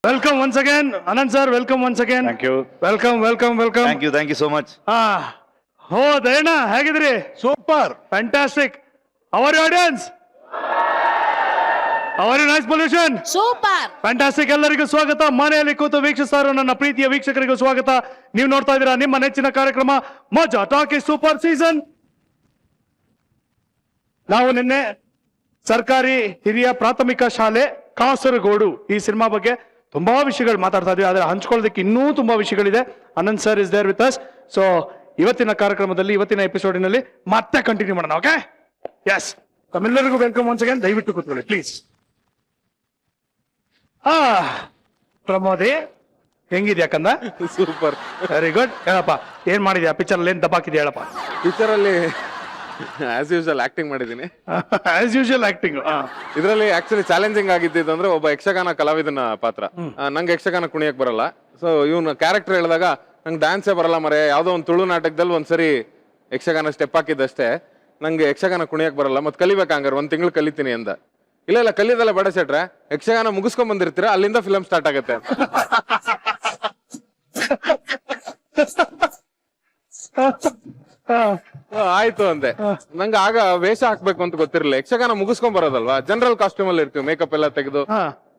Welcome once again, Anand sir. Welcome once again. Thank you. Welcome. Thank you so much. ದಯಣ್ಣ ಹೇಗಿದ್ರಿ? Super. Fantastic. Our audience. Our nice pollution. Super. Fantastic. ಎಲ್ಲರಿಗೂ ಸ್ವಾಗತ. ಮನೆಯಲ್ಲಿ ಕೂತು ವೀಕ್ಷಿಸ್ತಾ ಇರೋ ನನ್ನ ಪ್ರೀತಿಯ ವೀಕ್ಷಕರಿಗೂ ಸ್ವಾಗತ. ನೀವು ನೋಡ್ತಾ ಇದ್ದೀರಾ ನಿಮ್ಮ ನೆಚ್ಚಿನ ಕಾರ್ಯಕ್ರಮ ಮಜಾ ಟಾಕೀಸ್ ಸೂಪರ್ ಸೀಸನ್. ನಾವು ನಿನ್ನೆ ಸರ್ಕಾರಿ ಹಿರಿಯ ಪ್ರಾಥಮಿಕ ಶಾಲೆ ಕಾಸರಗೋಡು ಈ ಸಿನಿಮಾ ಬಗ್ಗೆ ತುಂಬಾ ವಿಷಯಗಳು ಮಾತಾಡ್ತಾ ಇದ್ವಿ. ಆದ್ರೆ ಹಂಚ್ಕೊಳ್ಳೋದಕ್ಕೆ ಇನ್ನೂ ತುಂಬಾ ವಿಷಯಗಳಿದೆ. Anand sir is there with us. So ಇವತ್ತಿನ ಕಾರ್ಯಕ್ರಮದಲ್ಲಿ ಇವತ್ತಿನ ಎಪಿಸೋಡಿನಲ್ಲಿ ಮತ್ತೆ ಕಂಟಿನ್ಯೂ ಮಾಡೋಣ. Okay, yes. ತಮ್ಮೆಲ್ಲರಿಗೂ ವೆಲ್ಕಮ್ ಒನ್ಸ್ ಅಗೇನ್. ದಯವಿಟ್ಟು ಕೂತ್ಕೊಳ್ಳಿ ಪ್ಲೀಸ್. ಪ್ರಮೋದಿ ಹೆಂಗಿದ್ಯಾ ಕಂದ? Super, very good. ಹೇಳಪ್ಪ, ಏನ್ ಮಾಡಿದ್ಯಾ ಪಿಕ್ಚರ್ ಅಲ್ಲಿ? ಏನ್ ದಬ್ಬಾಕಿದ್ಯಾ ಹೇಳಪ್ಪ. ಪಿಕ್ಚರ್ ಅಲ್ಲಿ ಆಸ್ ಯೂಶುವಲ್ ಆಕ್ಟಿಂಗ್ ಮಾಡಿದ್ದೀನಿ. As usual acting. ಇದರಲ್ಲಿ ಆಕ್ಚುಲಿ ಚಾಲೆಂಜಿಂಗ್ ಆಗಿದ್ದು ಅಂದ್ರೆ ಒಬ್ಬ ಯಕ್ಷಗಾನ ಕಲಾವಿದನ ಪಾತ್ರ. ನಂಗೆ ಯಕ್ಷಗಾನ ಕುಣಿಯಕ್ ಬರಲ್ಲ. ಸೊ ಇವನು ಕ್ಯಾರೆಕ್ಟರ್ ಹೇಳಿದಾಗ ನಂಗೆ ಡ್ಯಾನ್ಸೇ ಬರಲ್ಲ ಮರೆ, ಯಾವ್ದೋ ಒಂದು ತುಳು ನಾಟಕದಲ್ಲಿ ಒಂದ್ಸರಿ ಯಕ್ಷಗಾನ ಸ್ಟೆಪ್ ಹಾಕಿದ್ದಷ್ಟೇ, ನಂಗೆ ಯಕ್ಷಗಾನ ಕುಣಿಯಕ್ ಬರಲ್ಲ, ಮತ್ತೆ ಕಲಿಬೇಕಂಗಾರೆ 1 ತಿಂಗಳು ಕಲಿತೀನಿ ಅಂದ. ಇಲ್ಲ ಕಲಿಯೋದಲ್ಲ ಬೇಡ ಸೆಟ್ರೆ, ಯಕ್ಷಗಾನ ಮುಗಿಸ್ಕೊಂಡ್ ಬಂದಿರ್ತೀರಾ ಅಲ್ಲಿಂದ ಫಿಲಮ್ ಸ್ಟಾರ್ಟ್ ಆಗತ್ತೆ. ಆಯ್ತು ಅಂದೆ. ನಂಗೆ ಆಗ ವೇಷ ಹಾಕ್ಬೇಕು ಅಂತ ಗೊತ್ತಿರಲಿಲ್ಲ. ಯಕ್ಷಗಾನ ಮುಗಿಸ್ಕೊಂಡ್ ಬರೋದಲ್ವಾ, ಜನರಲ್ ಕಾಸ್ಟ್ಯೂಮ್ ಅಲ್ಲಿ ಇರ್ತೀವಿ, ಮೇಕಪ್ ಎಲ್ಲ ತೆಗೆದು.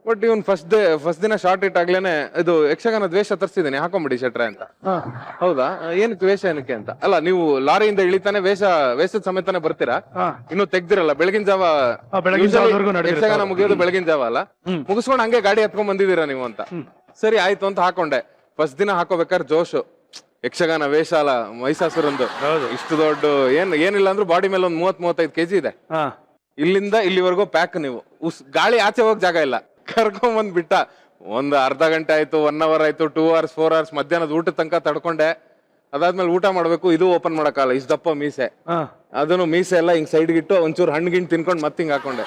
ಬಟ್ ಇವನ್ ಫಸ್ಟ್ ದಿನ ಶಾರ್ಟ್ ಇಟ್ ಆಗ್ಲೇನೆ ಇದು ಯಕ್ಷಗಾನ ದ್ವೇಷ ತರಿಸಿದ್ದೀನಿ, ಹಾಕೊಂಬಿಡಿ ಶೆಟ್ರೆ ಅಂತ. ಹೌದಾ, ಏನಕ್ಕೆ ವೇಷ ಏನಕ್ಕೆ ಅಂತ. ಅಲ್ಲ, ನೀವು ಲಾರಿಯಿಂದ ಇಳಿತಾನೆ ವೇಷದ ಸಮೇತನೇ ಬರ್ತೀರಾ, ಇನ್ನು ತೆಗ್ದಿರಲ್ಲ. ಬೆಳಗಿನ ಜಾವ ಯಕ್ಷಗಾನ ಮುಗಿಯೋದು ಬೆಳಗಿನ ಜಾವ ಅಲ್ಲ, ಮುಗಿಸ್ಕೊಂಡು ಹಂಗೆ ಗಾಡಿ ಹತ್ಕೊಂಡ್ ಬಂದಿದ್ದೀರಾ ನೀವು ಅಂತ. ಸರಿ ಆಯ್ತು ಅಂತ ಹಾಕೊಂಡೆ. ಫಸ್ಟ್ ದಿನ ಹಾಕೋಬೇಕಾದ್ರೆ ಜೋಶು, ಯಕ್ಷಗಾನ ವೇಷ ಅಲ್ಲ, ಮೈಸಾಸುರಂದು ಇಷ್ಟು ದೊಡ್ಡ ಏನಿಲ್ಲ ಅಂದ್ರೂ ಬಾಡಿ ಮೇಲೆ ಒಂದು 30-35 ಕೆಜಿ ಇದೆ. ಇಲ್ಲಿಂದ ಇಲ್ಲಿವರೆಗೂ ಪ್ಯಾಕ್. ನೀವು ಗಾಳಿ ಆಚೆ ಹೋಗ್ ಜಾಗ ಇಲ್ಲ, ಕರ್ಕೊಂಡ್ ಬಂದ್ ಬಿಟ್ಟ. ಒಂದು ಅರ್ಧ ಗಂಟೆ ಆಯ್ತು, 1 hour ಆಯ್ತು, 2 hours 4 hours, ಮಧ್ಯಾಹ್ನದ ಊಟದ ತನಕ ತಡ್ಕೊಂಡೆ. ಅದಾದ್ಮೇಲೆ ಊಟ ಮಾಡ್ಬೇಕು, ಇದು ಓಪನ್ ಮಾಡಕ್ಕಲ್ಲ, ಇಷ್ಟು ದಪ್ಪ ಮೀಸೆ. ಅದನ್ನು ಮೀಸೆ ಎಲ್ಲ ಹಿಂಗ್ ಸೈಡ್ಗೆ ಇಟ್ಟು ಒಂಚೂರು ಹಣ್ಣಿಗಿಣ್ ತಿನ್ಕೊಂಡು ಮತ್ತೆ ಹಿಂಗ್ ಹಾಕೊಂಡೆ.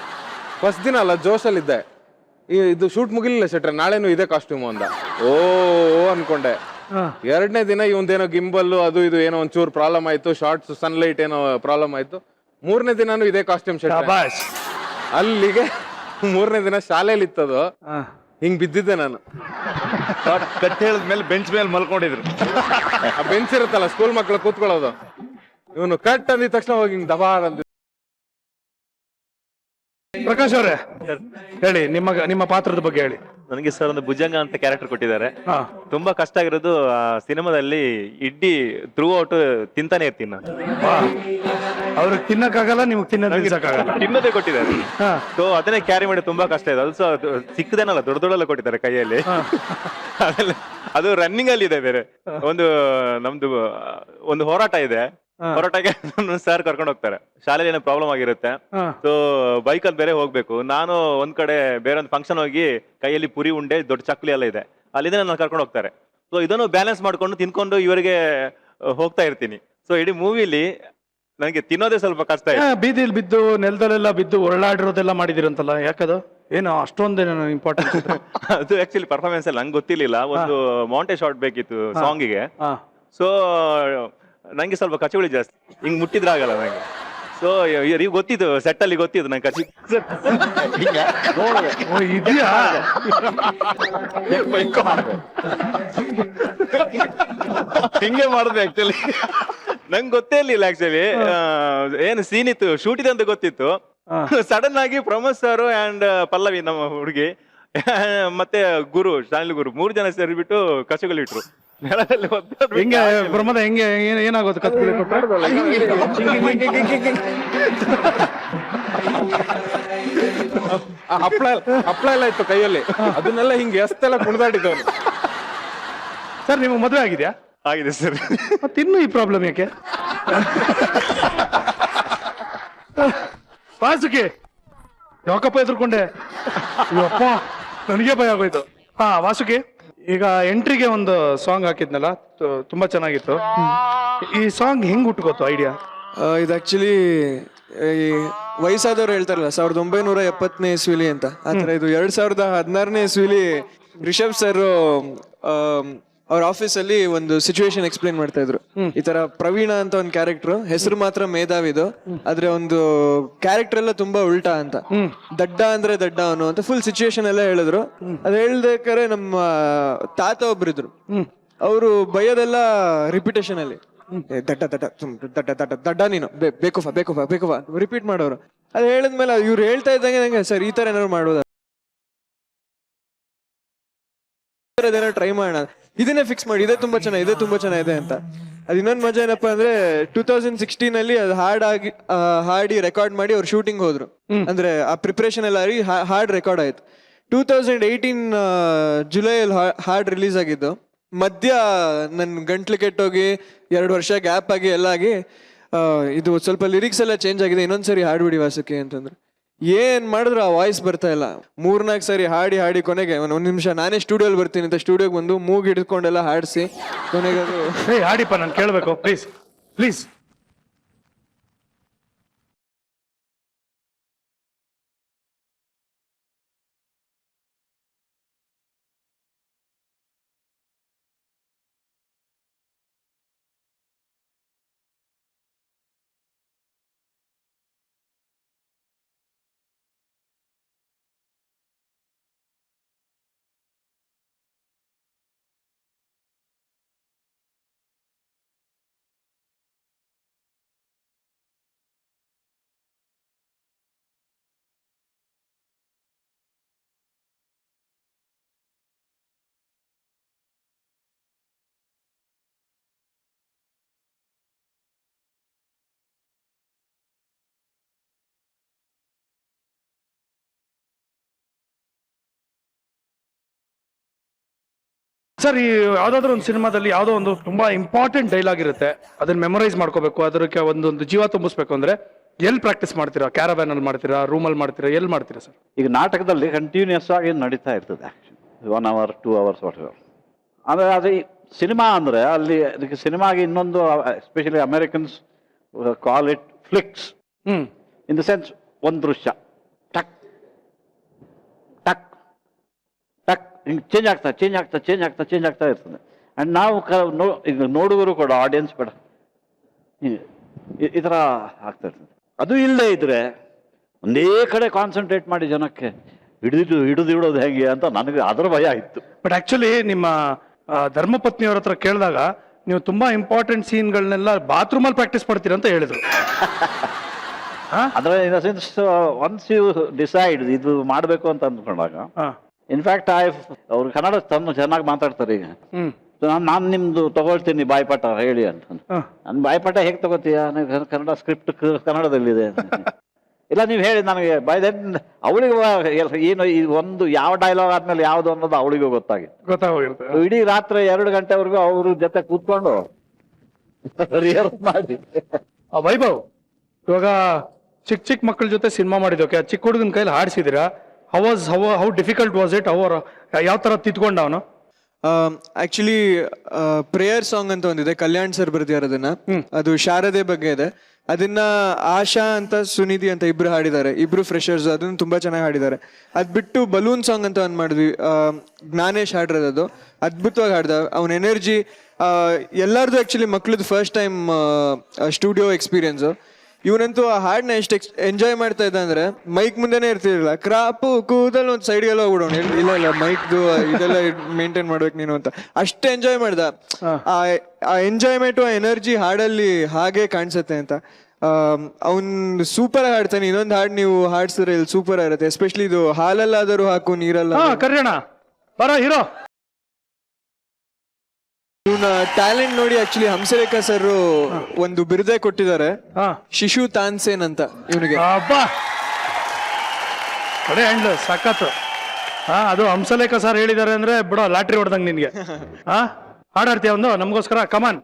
ಫಸ್ಟ್ ದಿನ ಅಲ್ಲ, ಜೋಶಲ್ಲಿದ್ದೆ. ಇದು ಶೂಟ್ ಮುಗಿಲಿಲ್ಲ ಶೆಟ್ರೆ, ನಾಳೆನು ಇದೇ ಕಾಸ್ಟ್ಯೂಮ್ ಅಂದ. ಓ ಅನ್ಕೊಂಡೆ. 2ನೇ ದಿನ ಇವಂದೇನೋ ಗಿಂಬಲ್ಲು ಅದು ಇದು ಏನೋ ಒಂಚೂರು ಪ್ರಾಬ್ಲಮ್ ಆಯ್ತು, ಶಾರ್ಟ್ಸ್ ಸನ್ಲೈಟ್ ಏನೋ ಪ್ರಾಬ್ಲಮ್ ಆಯ್ತು. 3ನೇ ದಿನಾನು ಇದೇ ಕಾಸ್ಟ್ಯೂಮ್ ಶೆಟ್ರೆ. ಅಲ್ಲಿಗೆ 3ನೇ ದಿನ ಶಾಲೆಯಲ್ಲಿ ಇತ್ತದು, ಹಿಂಗ್ ಬಿದ್ದಿದ್ದೆ ನಾನು. ಕಟ್ ಹೇಳಿದ್ಮೇಲೆ ಬೆಂಚ್ ಮೇಲೆ ಮಲ್ಕೊಂಡಿದ್ರು. ಆ ಬೆಂಚ್ ಇರುತ್ತಲ್ಲ ಸ್ಕೂಲ್ ಮಕ್ಳು ಕೂತ್ಕೊಳ್ಳೋದು, ಇವನು ಕಟ್ ಅಂದಿದ ತಕ್ಷಣ ಹೋಗಿ ಹಿಂಗ್ ದಬಾರ್ ಅಂದ. ಪ್ರಕಾಶ್ ಅವರೇ ಹೇಳಿ, ನಿಮ್ಮ ಪಾತ್ರದ ಬಗ್ಗೆ ಹೇಳಿ. ನನಗೆ ಸರ್ ಒಂದು ಭುಜಂಗ ಅಂತ ಕ್ಯಾರೆಕ್ಟರ್ ಕೊಟ್ಟಿದ್ದಾರೆ. ತುಂಬಾ ಕಷ್ಟ ಆಗಿರೋದು ಸಿನಿಮಾದಲ್ಲಿ ಇಡ್ಲಿ ಥ್ರೂ ಔಟ್ ತಿಂತಾನೆ ಇರ್ತೀನಿ ನಾನು. ಅವ್ರಿಗೆ ತಿನ್ನಕ್ಕಾಗಲ್ಲ, ನಿಮ್ಗೆ ತಿನ್ನೋದೇ ಕೊಟ್ಟಿದ್ದಾರೆ. ಸೊ ಅದನ್ನೇ ಕ್ಯಾರಿ ಮಾಡಿ ತುಂಬಾ ಕಷ್ಟ ಇದೆ. ಅದು ಸಿಕ್ಕದೇನಲ್ಲ, ದೊಡ್ಡದೊಡ್ಡೆಲ್ಲ ಕೊಟ್ಟಿದ್ದಾರೆ ಕೈಯಲ್ಲಿ. ಅದು ರನ್ನಿಂಗ್ ಅಲ್ಲಿ ಇದೆ. ಬೇರೆ ನಮ್ದು ಒಂದು ಹೋರಾಟ ಇದೆ. ಹೋರಾಟಕ್ಕೆ ಸರ್ ಕರ್ಕೊಂಡು ಹೋಗ್ತಾರೆ. ಶಾಲೆಯಲ್ಲಿ ಏನೋ ಪ್ರಾಬ್ಲಮ್ ಆಗಿರುತ್ತೆ. ಸೊ ಬೈಕಲ್ಲಿ ಬೇರೆ ಹೋಗ್ಬೇಕು. ನಾನು ಒಂದ್ ಕಡೆ ಬೇರೆ ಒಂದು ಫಂಕ್ಷನ್ ಹೋಗಿ ಕೈಯಲ್ಲಿ ಪುರಿ ಉಂಡೆ ದೊಡ್ಡ ಚಕ್ಲಿ ಎಲ್ಲ ಇದೆ, ಅಲ್ಲಿಂದ ನನ್ನ ಕರ್ಕೊಂಡು ಹೋಗ್ತಾರೆ. ಸೊ ಇದನ್ನು ಬ್ಯಾಲೆನ್ಸ್ ಮಾಡ್ಕೊಂಡು ತಿನ್ಕೊಂಡು ಇವರಿಗೆ ಹೋಗ್ತಾ ಇರ್ತೀನಿ. ಸೊ ಇಡೀ ಮೂವಿಲಿ ನನಗೆ ತಿನ್ನೋದೇ ಸ್ವಲ್ಪ ಕಷ್ಟ ಇದೆ. ಬೀದಿಲಿ ಬಿದ್ದು ನೆಲದಲ್ಲೆಲ್ಲ ಬಿದ್ದು ಒಳ್ಳಾಡಿರೋದೆಲ್ಲ ಮಾಡಿದಿರಂತಲ್ಲ, ಯಾಕದು ಏನು ಅಷ್ಟೊಂದೇನು ಇಂಪಾರ್ಟೆನ್ಸ್? ಅದು ಆಕ್ಚುಲಿ ಪರ್ಫಾರ್ಮೆನ್ಸ್ ಅಲ್ಲಿ ನಂಗೆ ಗೊತ್ತಿರ್ಲಿಲ್ಲ. ಒಂದು ಮೌಂಟೇಜ್ ಶಾಟ್ ಬೇಕಿತ್ತು ಸಾಂಗಿಗೆ. ಸೊ ನಂಗೆ ಸ್ವಲ್ಪ ಕಚಗುಳಿ ಜಾಸ್ತಿ, ಹಿಂಗ್ ಮುಟ್ಟಿದ್ರೆ ಆಗಲ್ಲ ನಂಗೆ. ಸೊ ಈಗ ಗೊತ್ತಿತ್ತು, ಸೆಟ್ ಅಲ್ಲಿ ಗೊತ್ತಿತ್ತು ನಂಗೆ ಕಚಿ ಇದೆಯಾ. ಹಿಂಗೆ ಮಾಡಿದೆ ಆಕ್ಚುಲಿ. ನಂಗೆ ಗೊತ್ತೇ ಇರ್ಲಿಲ್ಲ ಆಕ್ಚುಲಿ ಏನು ಸೀನ್ ಇತ್ತು, ಶೂಟ್ ಇದೆ ಅಂತ ಗೊತ್ತಿತ್ತು. ಸಡನ್ ಆಗಿ ಪ್ರಮೋದ್ ಸರ್ ಅಂಡ್ ಪಲ್ಲವಿ ನಮ್ಮ ಹುಡುಗಿ ಮತ್ತೆ ಗುರು ಶಾಲೆ ಗುರು 3 ಜನ ಸೇರಿಬಿಟ್ಟು ಕಚಗಳಿಟ್ರು ನೆಲದಲ್ಲಿ. ಹೆಂಗೆ ಪ್ರಮೋದ, ಹೆಂಗೆ ಏನಾಗೋದು? ಕತ್ಕೊಳ್ಳಿ ಹಪ್ಳ ಎಲ್ಲ ಇತ್ತು ಕೈಯಲ್ಲಿ, ಅದನ್ನೆಲ್ಲ ಹಿಂಗೆ ಎಷ್ಟೆಲ್ಲ ಕುಣಿದಾಡಿದವನು. ಸರ್ ನಿಮ್ಗೆ ಮದುವೆ ಆಗಿದ್ಯಾ? ಆಗಿದೆ ಸರ್. ಮತ್ತಿನ್ನು ಈ ಪ್ರಾಬ್ಲಮ್ ಯಾಕೆ? ವಾಸುಕಿ ಯಾಕಪ್ಪ ಎದುರ್ಕೊಂಡೆ? ಅಪ್ಪ ನನಗೆ ಭಯ ಆಗೋಯ್ತು. ವಾಸುಕಿ, ಈಗ ಎಂಟ್ರಿಗೆ ಒಂದು ಸಾಂಗ್ ಹಾಕಿದ್ನಲ್ಲ, ತುಂಬಾ ಚೆನ್ನಾಗಿತ್ತು. ಈ ಸಾಂಗ್ ಹೆಂಗ್ ಹುಟ್ಕೋತು ಐಡಿಯಾ? ಇದು ಆಕ್ಚುಲಿ ಈ ವಯಸ್ಸಾದವ್ರು ಹೇಳ್ತಾರಲ್ಲ 1970ನೇ ಇಸ್ವಿಲಿ ಅಂತ, ಆತರ ಇದು 2016ನೇ ಇಸ್ವಿಲಿ ರಿಷಬ್ ಸರ್ ಅವ್ರ ಆಫೀಸಲ್ಲಿ ಒಂದು ಸಿಚುವೇಶನ್ ಎಕ್ಸ್ಪ್ಲೇನ್ ಮಾಡ್ತಾ ಇದ್ರು. ಈ ತರ ಪ್ರವೀಣ ಅಂತ ಒಂದು ಕ್ಯಾರೆಕ್ಟರ್, ಹೆಸರು ಮಾತ್ರ ಮೇಧಾವಿದು, ಆದ್ರೆ ಒಂದು ಕ್ಯಾರೆಕ್ಟರ್ ಎಲ್ಲ ತುಂಬಾ ಉಲ್ಟಾ ಅಂತ. ದಡ್ಡ ಅಂದ್ರೆ ದಡ್ಡ ಅವನು ಅಂತ ಫುಲ್ ಸಿಚುವೇಶನ್ ಎಲ್ಲ ಹೇಳಿದ್ರು. ಅದ್ ಹೇಳ್ಬೇಕಾರೆ ನಮ್ಮ ತಾತ ಒಬ್ರಿದ್ರು, ಅವರು ಬೈಯೋದೆಲ್ಲ ರಿಪಿಟೇಷನ್ ಅಲ್ಲಿ. ದಡ್ಡ ದಡ್ಡ ದಡ್ಡ ದಡ್ಡ ದಡ್ಡ ನೀನು ಬೇಕುಫ ಬೇಕುಫ ಬೇಕುಫ ರಿಪೀಟ್ ಮಾಡೋರು. ಅದ್ ಹೇಳಿದ್ಮೇಲೆ ಇವ್ರು ಹೇಳ್ತಾ ಇದ್ದಂಗೆ ನಂಗೆ ಸರ್ ಈ ತರ ಏನಾದ್ರು ಮಾಡೋದ, ಟ್ರೈ ಮಾಡೋಣ, ಇದನ್ನೇ ಫಿಕ್ಸ್ ಮಾಡಿ, ಇದೇ ತುಂಬಾ ಚೆನ್ನಾಗಿದೆ ಅಂತ. ಅದ್ ಇನ್ನೊಂದು ಮಜಾ ಏನಪ್ಪಾ ಅಂದ್ರೆ 2016 ಅಲ್ಲಿ ಅದು ಹಾಡಿ ರೆಕಾರ್ಡ್ ಮಾಡಿ ಅವ್ರು ಶೂಟಿಂಗ್ ಹೋದ್ರು. ಅಂದ್ರೆ ಆ ಪ್ರಿಪರೇಷನ್ ಎಲ್ಲ ಆಗಿ ಹಾಡ್ ರೆಕಾರ್ಡ್ ಆಯ್ತು. 2018 ಜುಲೈಯಲ್ಲಿ ಹಾಡ್ ರಿಲೀಸ್ ಆಗಿದ್ದು. ಮಧ್ಯ ನನ್ ಗಂಟ್ಲು ಕೆಟ್ಟೋಗಿ 2 ವರ್ಷ ಗ್ಯಾಪ್ ಆಗಿ ಎಲ್ಲ ಆಗಿ ಇದು ಸ್ವಲ್ಪ ಲಿರಿಕ್ಸ್ ಎಲ್ಲ ಚೇಂಜ್ ಆಗಿದೆ, ಇನ್ನೊಂದ್ಸರಿ ಹಾಡ್ಬಿಡಿ ವಾಸಕ್ಕೆ ಅಂತಂದ್ರೆ. ಏನ್ ಮಾಡಿದ್ರು ಆ ವಾಯ್ಸ್ ಬರ್ತಾ ಇಲ್ಲ. 3-4 ಸರಿ ಹಾಡಿ ಕೊನೆಗೆ ಒಂದ್ ನಿಮಿಷ ನಾನೇ ಸ್ಟುಡಿಯೋಲಿ ಬರ್ತೀನಿ ಅಂತ ಸ್ಟುಡಿಯೋಗೆ ಬಂದು ಮೂಗ್ ಹಿಡ್ಕೊಂಡೆಲ್ಲ ಹಾಡಿಸಿ ಕೊನೆಗೆ ಅದು ಹಾಡಿಪ್ಪ, ನಾನು ಕೇಳಬೇಕು ಪ್ಲೀಸ್ ಪ್ಲೀಸ್. ಸರ್, ಈ ಯಾವ್ದಾದ್ರು ಒಂದು ಸಿನಿಮಾದಲ್ಲಿ ಯಾವ್ದೋ ಒಂದು ತುಂಬಾ ಇಂಪಾರ್ಟೆಂಟ್ ಡೈಲಾಗ್ ಇರುತ್ತೆ, ಅದನ್ನ ಮೆಮೊರೈಸ್ ಮಾಡ್ಕೋಬೇಕು, ಅದಕ್ಕೆ ಒಂದೊಂದು ಜೀವ ತುಂಬಿಸ್ಬೇಕು ಅಂದ್ರೆ ಎಲ್ಲಿ ಪ್ರಾಕ್ಟೀಸ್ ಮಾಡ್ತೀರಾ? ಕ್ಯಾರವ್ಯಾನ್ ಅಲ್ಲಿ ಮಾಡ್ತೀರಾ, ರೂಮಲ್ಲಿ ಮಾಡ್ತೀರಾ, ಎಲ್ಲಿ ಮಾಡ್ತೀರಾ ಸರ್? ಈಗ ನಾಟಕದಲ್ಲಿ ಕಂಟಿನ್ಯೂಸ್ ಆಗಿ ನಡೀತಾ ಇರ್ತದೆ, 1 hour 2 hours ವಾಟ್. ಆದರೆ ಅದು ಸಿನಿಮಾ ಅಂದರೆ ಅಲ್ಲಿ ಅದಕ್ಕೆ ಸಿನಿಮಾಗೆ ಇನ್ನೊಂದು, especially Americans call it Flix. In the sense ಒಂದು ದೃಶ್ಯ ಟಕ್ ಟಕ್ ಟಕ್ ಹಿಂಗೆ ಚೇಂಜ್ ಆಗ್ತಾ ಇರ್ತದೆ. ಆ್ಯಂಡ್ ನಾವು ಈಗ ನೋಡುಗರು ಕೂಡ, ಆಡಿಯನ್ಸ್ ಕೂಡ ಈ ಥರ ಆಗ್ತಾ ಇರ್ತದೆ. ಅದು ಇಲ್ಲದೆ ಇದ್ರೆ ಒಂದೇ ಕಡೆ ಕಾನ್ಸಂಟ್ರೇಟ್ ಮಾಡಿ ಜನಕ್ಕೆ ಹಿಡಿದಿಡೋದು ಹೇಗೆ ಅಂತ ನನಗೆ ಅದರ ಭಯ ಇತ್ತು. ಬಟ್ ಆಕ್ಚುಲಿ ನಿಮ್ಮ ಧರ್ಮಪತ್ನಿಯವ್ರ ಹತ್ರ ಕೇಳಿದಾಗ ನೀವು ತುಂಬಾ ಇಂಪಾರ್ಟೆಂಟ್ ಸೀನ್ಗಳನ್ನೆಲ್ಲ ಬಾತ್ರೂಮಲ್ಲಿ ಪ್ರಾಕ್ಟೀಸ್ ಮಾಡ್ತೀರಾ ಅಂತ ಹೇಳಿದ್ರು. ಅಂದ್ರೆ in the sense once you decide ಇದು ಮಾಡಬೇಕು ಅಂತ ಅಂದ್ಕೊಂಡಾಗ, ಇನ್ಫ್ಯಾಕ್ಟ್ ಅವ್ರು ಕನ್ನಡ ಚೆನ್ನಾಗಿ ಮಾತಾಡ್ತಾರೆ. ಈಗ ನಾನು ನಿಮ್ದು ತಗೊಳ್ತೀನಿ ಬಾಯ್ಪಾಠ ಹೇಳಿ ಅಂತ. ನನ್ನ ಬಾಯ್ಪಾಠ ಹೇಗೆ ತಗೋತೀಯ? ಕನ್ನಡ ಸ್ಕ್ರಿಪ್ಟ್ ಕನ್ನಡದಲ್ಲಿದೆ. ಇಲ್ಲ ನೀವು ಹೇಳಿ ನನಗೆ ಬೈ ದೆನ್ ಅವಳಿಗೆ ಏನು ಈ ಒಂದು ಯಾವ ಡೈಲಾಗ್ ಆದ್ಮೇಲೆ ಯಾವ್ದು ಅನ್ನೋದು ಅವಳಿಗೂ ಗೊತ್ತಾಗಿತ್ತು. ಇಡೀ ರಾತ್ರಿ 2 ಗಂಟೆವರೆಗೂ ಅವ್ರ ಜೊತೆ ಕೂತ್ಕೊಂಡು ರಿಹರ್ಸ್ ಮಾಡಿ. ವೈಭವ್, ಇವಾಗ ಚಿಕ್ಕ ಮಕ್ಕಳ ಜೊತೆ ಸಿನಿಮಾ ಮಾಡಿದೋಕೆ, ಚಿಕ್ಕ ಹುಡುಗನ ಕೈಲಿ ಹಾಡಿಸಿದಿರಾ, ಹೌ ಡಿಫಿಕಲ್ಟ್ ವಾಸ್ ಇಟ್? ಯಾವ ತರ ತಿದ್ಕೊಂಡ ಅವನು? ಆಕ್ಚುಲಿ ಪ್ರೇಯರ್ ಸಾಂಗ್ ಅಂತ ಒಂದಿದೆ, ಕಲ್ಯಾಣ್ ಸರ್ ಬರ್ದಿದ್ದಾರೆ ಅದನ್ನ. ಅದು ಶಾರದೆ ಬಗ್ಗೆ ಇದೆ. ಅದನ್ನ ಆಶಾ ಅಂತ ಸುನಿಧಿ ಅಂತ ಇಬ್ರು ಹಾಡಿದ್ದಾರೆ, ಇಬ್ರು ಫ್ರೆಶರ್ಸ್. ಅದನ್ನ ತುಂಬಾ ಚೆನ್ನಾಗಿ ಹಾಡಿದ್ದಾರೆ. ಅದ್ ಬಿಟ್ಟು ಬಲೂನ್ ಸಾಂಗ್ ಅಂತ ಒಂದ್ ಮಾಡಿದ್ವಿ, ಜ್ಞಾನೇಶ್ ಹಾಡಿರೋದು. ಅದ್ಭುತವಾಗಿ ಹಾಡ್ದ. ಅವನ ಎನರ್ಜಿ ಎಲ್ಲಾರ್ದು ಆಕ್ಚುಲಿ ಮಕ್ಳದ್ದು ಫಸ್ಟ್ ಟೈಮ್ ಸ್ಟುಡಿಯೋ ಎಕ್ಸ್ಪೀರಿಯನ್ಸ್. ಇವನಂತೂ ಆ ಹಾಡನ್ನ ಎಷ್ಟು ಎಂಜಾಯ್ ಮಾಡ್ತಾ ಇದ್ದ ಅಂದ್ರೆ ಮೈಕ್ ಮುಂದೆನೇ ಇರ್ತಿರ್ಲಿಲ್ಲ. ಕ್ರಾಪು ಕೂದಲ್ ಒಂದು ಸೈಡ್ಗೆಲ್ಲ ಹೋಗ್ಬಿಡೋಣ, ಇಲ್ಲ ಮೈಕ್ದು ಇದೆಲ್ಲ ಮೇಂಟೈನ್ ಮಾಡ್ಬೇಕು ನೀನು ಅಂತ ಅಷ್ಟು ಎಂಜಾಯ್ ಮಾಡ್ದ. ಆ ಎಂಜಾಯ್ಮೆಂಟ್, ಆ ಎನರ್ಜಿ ಹಾಡಲ್ಲಿ ಹಾಗೆ ಕಾಣಿಸುತ್ತೆ ಅಂತ. ಅವನ್ ಸೂಪರ್ ಹಾಡ್ತಾನೆ. ಇನ್ನೊಂದು ಹಾಡು ನೀವು ಹಾಡ್ಸಿದ್ರೆ ಇಲ್ಲಿ ಸೂಪರ್ ಆಗಿರುತ್ತೆ, ಎಸ್ಪೆಷಲಿ ಇದು ಹಾಲಲ್ಲಾದರೂ ಹಾಕು ನೀರಲ್ಲ. ಕರ್ಯಣ ಬರ ಹೀರೋ. ಇವನ ಟ್ಯಾಲೆಂಟ್ ನೋಡಿ ಆಕ್ಚುಲಿ ಹಂಸಲೇಖ ಸರ್ ಒಂದು ಬಿರುದೇ ಕೊಟ್ಟಿದ್ದಾರೆ, ಶಿಶು ತಾನ್ಸೇನ್ ಅಂತ ಇವನಿಗೆ. ಸಖತ್. ಅದು ಹಂಸಲೇಖ ಸರ್ ಹೇಳಿದ್ದಾರೆ ಅಂದ್ರೆ ಬಿಡೋ, ಲಾಟ್ರಿ ಹೊಡೆದಂಗ್ ನಿನ್ಗೆ. ಹಾಡಾಡ್ತೀಯ ಒಂದು ನಮಗೋಸ್ಕರ? ಕಮಾನ್.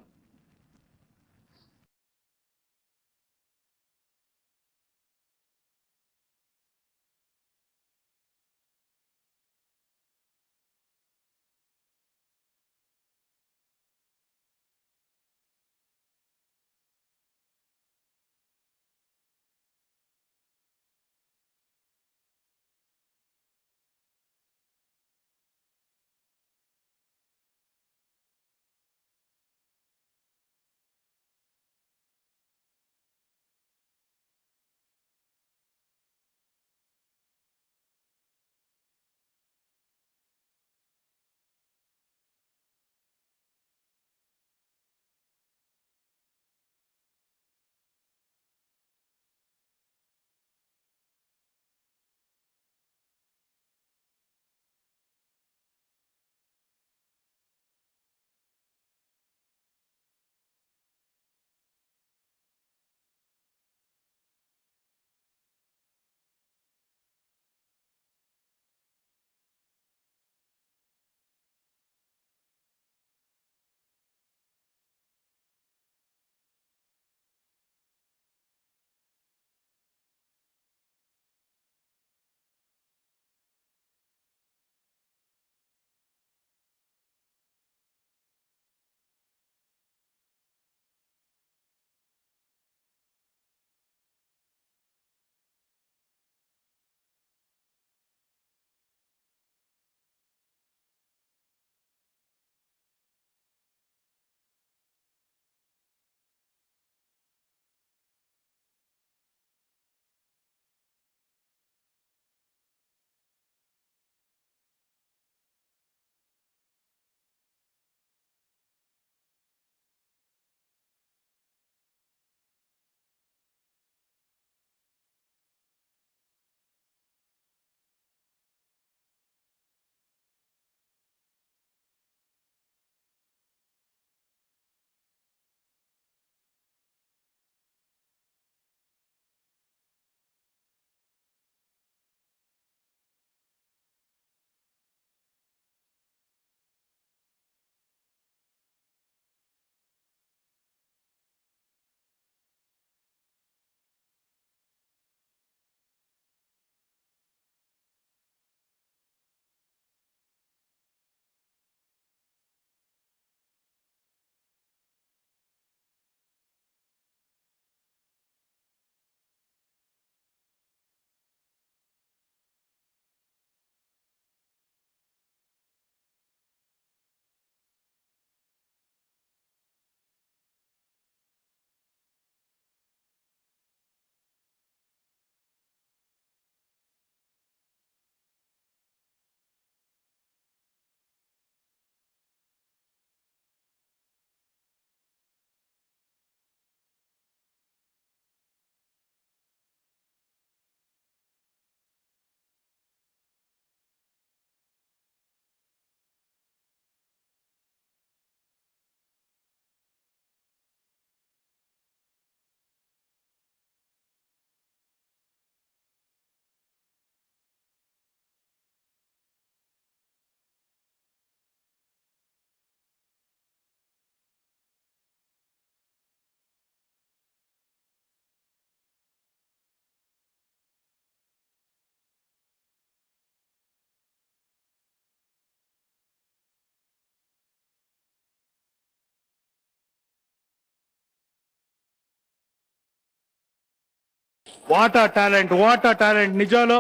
ವಾಟ ಟ್ಯಾಲೆಂಟ್ ನಿಜವೂ.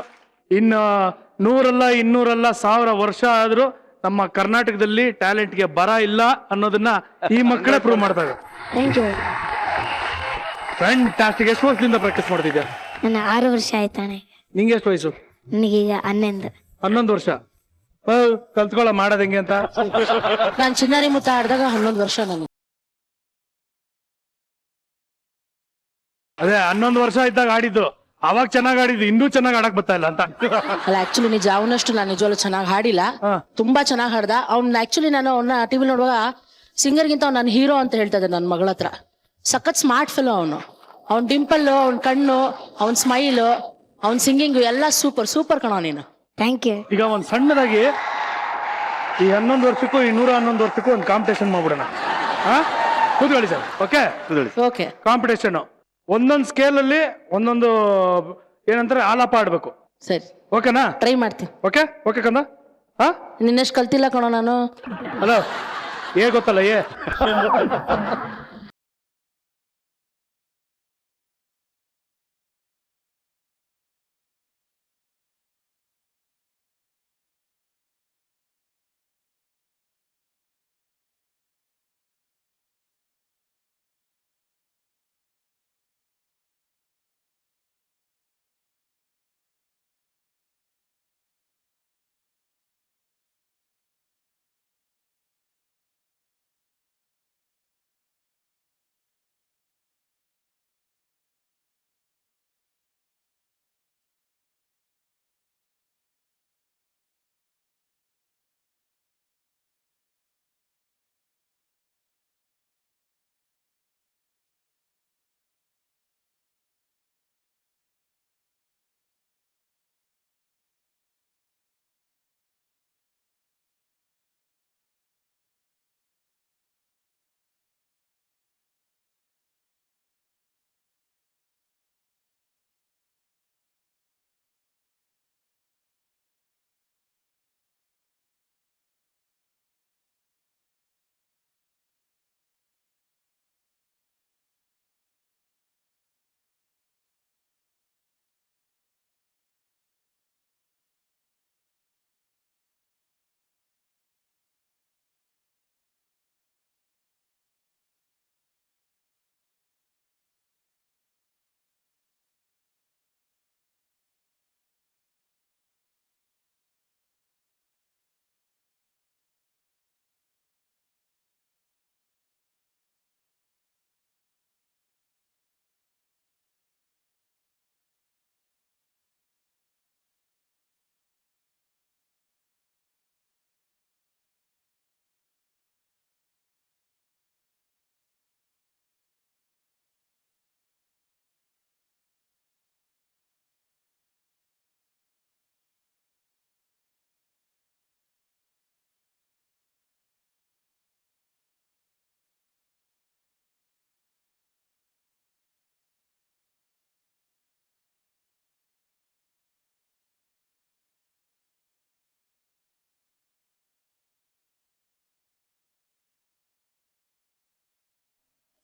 ಇನ್ನು 100 200 1000 ವರ್ಷ ಆದ್ರೂ ನಮ್ಮ ಕರ್ನಾಟಕದಲ್ಲಿ ಟ್ಯಾಲೆಂಟ್ಗೆ ಬರ ಇಲ್ಲ ಅನ್ನೋದನ್ನ ಈ ಮಕ್ಕಳೇ ಪ್ರೂವ್ ಮಾಡ್ತಾ ಇದ್ದಾರೆ. Thank you. ಫ್ಯಾಂಟಾಸ್ಟಿಕ್. ಎಷ್ಟು ವರ್ಷದಿಂದ ಪ್ರಾಕ್ಟೀಸ್ ಮಾಡ್ತಿದ್ಯಾ? ನನ್ನ 6 ವರ್ಷ ಆಯ್ತಾನೆ. ನಿಂಗೆ ಎಷ್ಟು ವಯಸ್ಸು? ನನಗೀಗ 11. 11 ವರ್ಷ. ಕಲ್ತ್ಕೊಳ್ಳೋ ಮಾಡೋದ್ ಹೆಂಗೆ ಅಂತ. ನಾನು ಚಿನ್ನಾರಿ ಮುತ್ತ ಆಡಿದಾಗ 11 ವರ್ಷ ನನಗೆ. ಅದೇ 11 ವರ್ಷ ಇದ್ದಾಗ ಆಡಿದ್ದು, ಅವಾಗ ಚೆನ್ನಾಗ್ ಆಡಿದ್ದು, ಇನ್ನೂ ಚೆನ್ನಾಗ್ ಆಡಕ್ ಬರ್ತಾ ಇಲ್ಲ ಅಂತ. ಅಲ್ಲ ಆಕ್ಚುಲಿ ನಿಜ, ಅವನಷ್ಟು ನಾನು ನಿಜವಲ್ಲೂ ಚೆನ್ನಾಗಿ ಹಾಡಿಲ್ಲ, ತುಂಬಾ ಚೆನ್ನಾಗಿ ಹಾಡ್ದ ಅವ್ನ. ಆಕ್ಚುಲಿ ನಾನು ಅವನ್ನ ಟಿವಿ ನೋಡುವಾಗ ಸಿಂಗರ್ಗಿಂತ ಅವ್ನು ನನ್ನ ಹೀರೋ ಅಂತ ಹೇಳ್ತಾ ಇದ್ದೆ ನನ್ನ ಮಗಳ ಹತ್ರ. ಸಖತ್ ಸ್ಮಾರ್ಟ್ ಫೆಲೋ ಅವನು. ಅವ್ನ ಡಿಂಪಲ್, ಅವ್ನ ಕಣ್ಣು, ಅವ್ನ ಸ್ಮೈಲು, ಅವ್ನ ಸಿಂಗಿಂಗು ಎಲ್ಲ ಸೂಪರ್ ಕಣೋ ನೀನು. Thank you. ಈಗ ಒಂದ್ ಸಣ್ಣದಾಗಿ ಈ 11 ವರ್ಷಕ್ಕೂ ಈ 111 ವರ್ಷಕ್ಕೂ ಒಂದು ಕಾಂಪಿಟೇಷನ್ ಮಾಡ್ಬಿಡೋಣ. ಕೂತ್ಕೊಳ್ಳಿ ಸರ್. Okay, okay. ಕಾಂಪಿಟೇಷನ್ ಒಂದೊಂದು ಸ್ಕೇಲ್ ಅಲ್ಲಿ ಒಂದೊಂದು ಏನಂತಾರೆ ಆಲಾಪ ಆಡ್ಬೇಕು. ಸರಿ, ಓಕೆನಾ? ಟ್ರೈ ಮಾಡ್ತೀನಿ. ಓಕೆ ಕಂದ. ನಿನ್ನೆಷ್ಟು ಕಲ್ತಿಲ್ಲ ಕಣೋ ನಾನು. ಹಲೋ, ಗೊತ್ತಲ್ಲ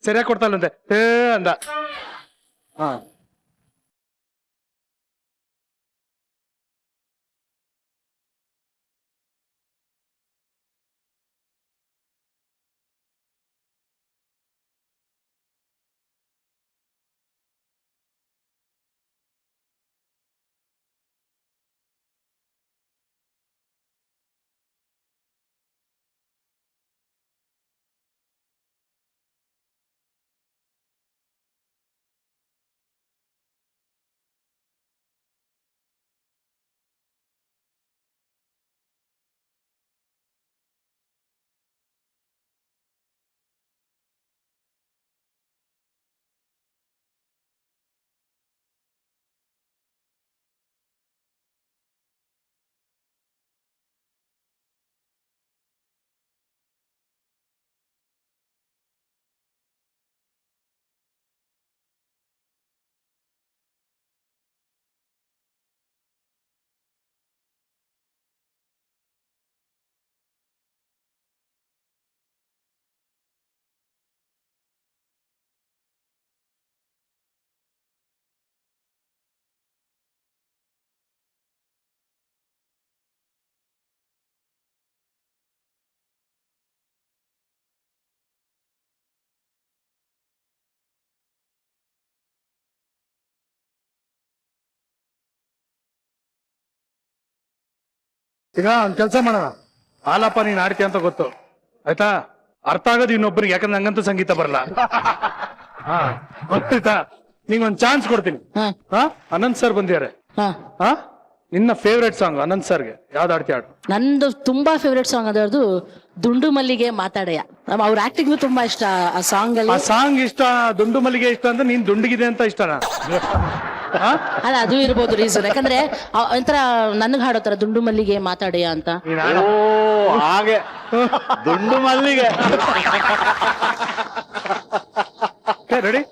ಸರಿಯಾಗಿ ಕೊಡ್ತಾ ಇಲ್ಲಂತೆ ಅಂದ. ಈಗ ಒಂದ್ ಕೆಲಸ ಮಾಡೋಣ, ಹಾಲಪ್ಪ ನೀನ್ ಆಡ್ತೀಯ ಅಂತ ಗೊತ್ತು ಆಯ್ತಾ, ಅರ್ಥ ಆಗೋದು ಇನ್ನೊಬ್ರಿಗೆ, ಯಾಕಂದ್ರೆ ನಂಗಂತೂ ಸಂಗೀತ ಬರಲ್ಲ. ಹಾ ಗೊತ್ತಾಯ್ತಾ, ನಿಂಗ್ ಒಂದ್ ಚಾನ್ಸ್ ಕೊಡ್ತೀನಿ. ಹಾ ಅನಂತ್ ಸರ್ ಬಂದಿದ್ದಾರೆ. ಹಾ ನಿನ್ನ ಫೇವ್ರೆಟ್ ಸಾಂಗ್ ಅನಂತ್ ಸರ್ಗೆ ಯಾವ್ದು ಆಡ್ತೀಯ ಆಡು. ನಂದು ತುಂಬಾ ಫೇವ್ರೆಟ್ ಸಾಂಗ್ ಅದರದು ದುಂಡು ಮಲ್ಲಿಗೆ ಮಾತಾಡೆಯ. ಅವ್ರ ಆಕ್ಟಿಂಗ್ ತುಂಬಾ ಇಷ್ಟ ಆ ಸಾಂಗ್ ಆ ಅಲ್ಲಿ. ಸಾಂಗ್ ಇಷ್ಟ, ದುಂಡು ಮಲ್ಲಿಗೆ ಇಷ್ಟ ಅಂದ್ರೆ ನೀನ್ ದುಂಡಗಿದೆ ಅಂತ ಇಷ್ಟನಾ? ಅಲ್ಲ ಅದು ಇರ್ಬೋದು ರೀಸನ್, ಯಾಕಂದ್ರೆ ಒಂಥರ ನನ್ಗ್ ಹಾಡೋ ತರ ದುಂಡು ಮಲ್ಲಿಗೆ ಮಾತಾಡೆಯ ಅಂತ. ಓ ಹಾಗೆ ದುಂಡು ಮಲ್ಲಿಗೆ. ರೆಡಿ?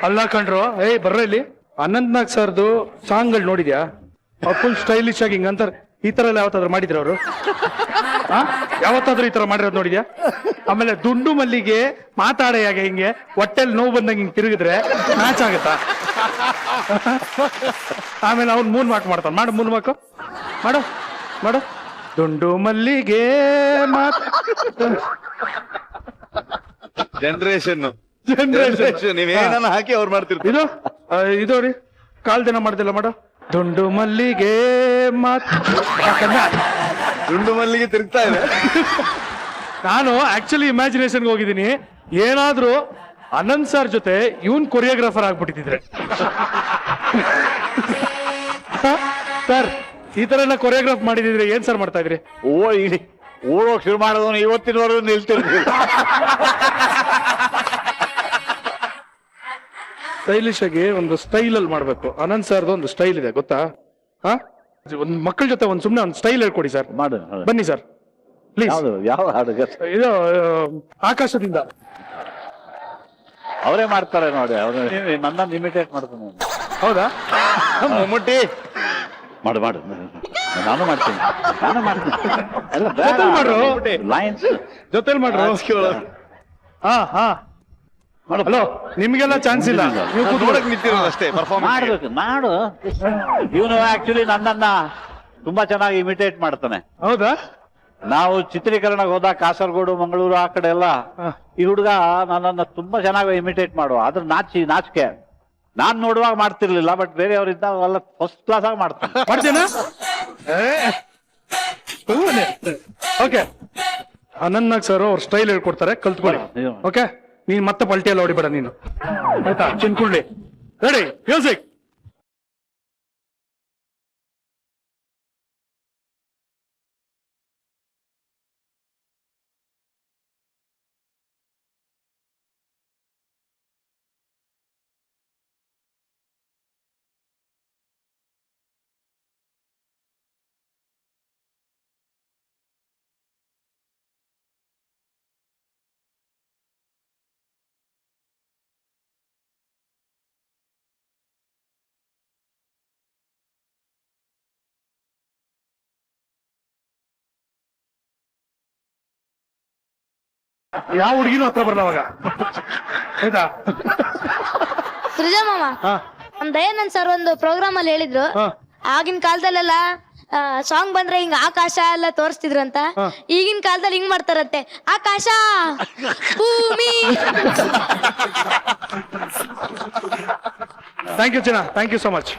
ಅಲ್ಲ ಕಣ್ರು, ಏಯ್ ಬರ್ರ ಇಲ್ಲಿ. ಅನಂತ್ ನಾಗ್ ಸರ್ದು ಸಾಂಗ್ಗಳು ನೋಡಿದ್ಯಾ? ಫುಲ್ ಸ್ಟೈಲಿಶ್ ಆಗಿ ಹಿಂಗಂತಾರೆ. ಈ ತರ ಎಲ್ಲ ಯಾವತ್ತಾದ್ರೂ ಮಾಡಿದ್ರ ಅವರು? ಯಾವತ್ತಾದ್ರೂ ಈ ತರ ಮಾಡಿರೋದು ನೋಡಿದ್ಯಾ? ಆಮೇಲೆ ದುಂಡು ಮಲ್ಲಿಗೆ ಮಾತಾಡೆಯಾಗೆ ಹಿಂಗೆ ಹೊಟ್ಟೆಲ್ ನೋವು ಬಂದಂಗೆ ಹಿಂಗ್ ತಿರುಗಿದ್ರೆ ಮ್ಯಾಚ್ ಆಗತ್ತಾ? ಆಮೇಲೆ ಅವ್ನು ಮೂನ್ ವಾಕ್ ಮಾಡ್ತಾನೆ. ಮಾಡು ಮೂನ್ ವಾಕ್, ಮಾಡು ಮಾಡು. ದುಂಡು ಮಲ್ಲಿಗೆ ಮಾತ ಜನರೇಷನ್ ಜನರೇಷನ್ ನೀವೇನ ಹಾಕಿ ಅವ್ರು ಮಾಡ್ತಿರ್ತಾರೆ. ಇದು ರೀ ಕಾಲ್ ದಿನ ಮಾಡ್ದಿಲ್ಲ ಮಾಡು. ದುಂಡು ಮಲ್ಲಿಗೆ ಮಾತ್ ದುಂಡು ಮಲ್ಲಿಗೆ ತಿರುಗ್ತಾ ಇದೆ. ನಾನು ಆಕ್ಚುಲಿ ಇಮ್ಯಾಜಿನೇಷನ್ಗೆ ಹೋಗಿದ್ದೀನಿ, ಏನಾದ್ರೂ ಅನಂತ್ ಸರ್ ಜೊತೆ ಇವನ್ ಕೊರಿಯೋಗ್ರಾಫರ್ ಆಗ್ಬಿಟ್ಟಿದ್ರೆ. ಸರ್ ಈ ತರ ಎಲ್ಲ ಕೊರಿಯೋಗ್ರಾಫ್ ಮಾಡಿದಿದ್ರೆ ಏನ್ ಸರ್ ಮಾಡ್ತಾ ಇದ್ರಿ? ಇಲ್ಲಿ ಓಡೋಕ್ ಶುರು ಮಾಡೋದು ಇವತ್ತಿನವರೆಗೂ ನಿಲ್ತಿರ್ತೀವಿ. ಸ್ಟೈಲಿಶ್ ಆಗಿ ಒಂದು ಸ್ಟೈಲ್ ಅಲ್ಲಿ ಮಾಡ್ಬೇಕು. ಅನಂತ್ ಸರ್ದು ಒಂದು ಸ್ಟೈಲ್ ಇದೆ ಗೊತ್ತಾ? ಒಂದ್ ಮಕ್ಕಳ ಜೊತೆ ಒಂದ್ ಸುಮ್ನೆ ಒಂದು ಸ್ಟೈಲ್ ಹೇಳ್ಕೊಡಿ ಸರ್. ಮಾಡು. ಬನ್ನಿ ಸರ್ ಪ್ಲೀಸ್. ಯಾವ್ದು ಯಾವ ಹಾಡು? ಇದು ಆಕಾಶದಿಂದ. ಅವರೇ ಮಾಡ್ತಾರೆ ನೋಡಿ, ಅವ್ರು ನನ್ನನ್ನು ಇಮಿಟೇಟ್ ಮಾಡ್ತಾನೆ. ಹೌದಾ? ಮಮ್ಮೂಟಿ ಮಾಡು ಮಾಡು, ನಾನು ಮಾಡ್ತೀನಿ, ನಾನು ಮಾಡ್ತೀನಿ. ಎಲ್ಲ ಜೊತೆಲ್ ಮಾಡ್ರು. ಲೈನ್ಸ್ ಜೊತೆಲ್ ಮಾಡ್ರು. ಹಾ ಹಲೋ, ನಿಮ್ಗೆಲ್ಲ ಚಾನ್ಸ್ ಇಲ್ಲ, ನೀವು ನೋಡಕ್ ನಿಂತಿರೋದು ಅಷ್ಟೇ. ಪರ್ಫಾರ್ಮೆನ್ಸ್ ಮಾಡ್ಬೇಕು. ಮಾಡು. ಇವನು ಆಕ್ಚುಲಿ ನನ್ನನ್ನ ತುಂಬಾ ಚೆನ್ನಾಗಿ ಇಮಿಟೇಟ್ ಮಾಡ್ತಾನೆ. ಹೌದಾ? ನಾವು ಚಿತ್ರೀಕರಣಕ್ಕೆ ಹೋದಾಗ ಕಾಸರಗೋಡು, ಮಂಗಳೂರು ಆ ಕಡೆ ಎಲ್ಲ ಈ ಹುಡುಗ ನನ್ನನ್ನ ತುಂಬಾ ಚೆನ್ನಾಗಿ ಇಮಿಟೇಟ್ ಮಾಡುವ. ಆದ್ರೆ ನಾಚಿಕೆ ನಾನ್ ನೋಡುವಾಗ ಮಾಡ್ತಿರ್ಲಿಲ್ಲ, ಬಟ್ ಬೇರೆಯವ್ರಿದ್ದಾಗ ಎಲ್ಲ ಫಸ್ಟ್ ಕ್ಲಾಸ್ ಆಗಿ ಮಾಡ್ತಾನೆ. ಮಾಡ್ತೇನಾ? ಓಕೆ, ಅನಂತ್ ನಾಗ್ ಸರ್ ಅವ್ರ ಸ್ಟೈಲ್ ಹೇಳ್ಕೊಡ್ತಾರೆ, ಕಲ್ತ್ಕೊಳ್ಳಿ. ಓಕೆ, ನೀನ್ ಮತ್ತೆ ಪಲ್ಟಿಯಲ್ಲಿ ಹೊಡಿಬೇಡ ನೀನು, ಆಯ್ತಾ? ಚಿನ್ಕುಳ್ಳಿ ರೆಡಿ, ಮ್ಯೂಸಿಕ್. ಯಾವ ಹುಡುಗಿನೂ ಹತ್ರ ಬರಲ್ಲ ಅವಾಗ ಆಯ್ತಾ? ಸೃಜಾ ಮಾಮ ನಮ್ ದಯಾನಂದ್ ಸರ್ ಒಂದು ಪ್ರೋಗ್ರಾಮ್ ಅಲ್ಲಿ ಹೇಳಿದ್ರು, ಆಗಿನ ಕಾಲದಲ್ಲೆಲ್ಲ ಸಾಂಗ್ ಬಂದ್ರೆ ಹಿಂಗ ಆಕಾಶ ಎಲ್ಲ ತೋರಿಸ್ತಿದ್ರಂತ, ಈಗಿನ ಕಾಲದಲ್ಲಿ ಹಿಂಗ್ ಮಾಡ್ತಾರಂತೆ, ಆಕಾಶ ಭೂಮಿ. ಥ್ಯಾಂಕ್ ಯು ಚಿನ್ನ, ಥ್ಯಾಂಕ್ ಯು ಸೋ ಮಚ್.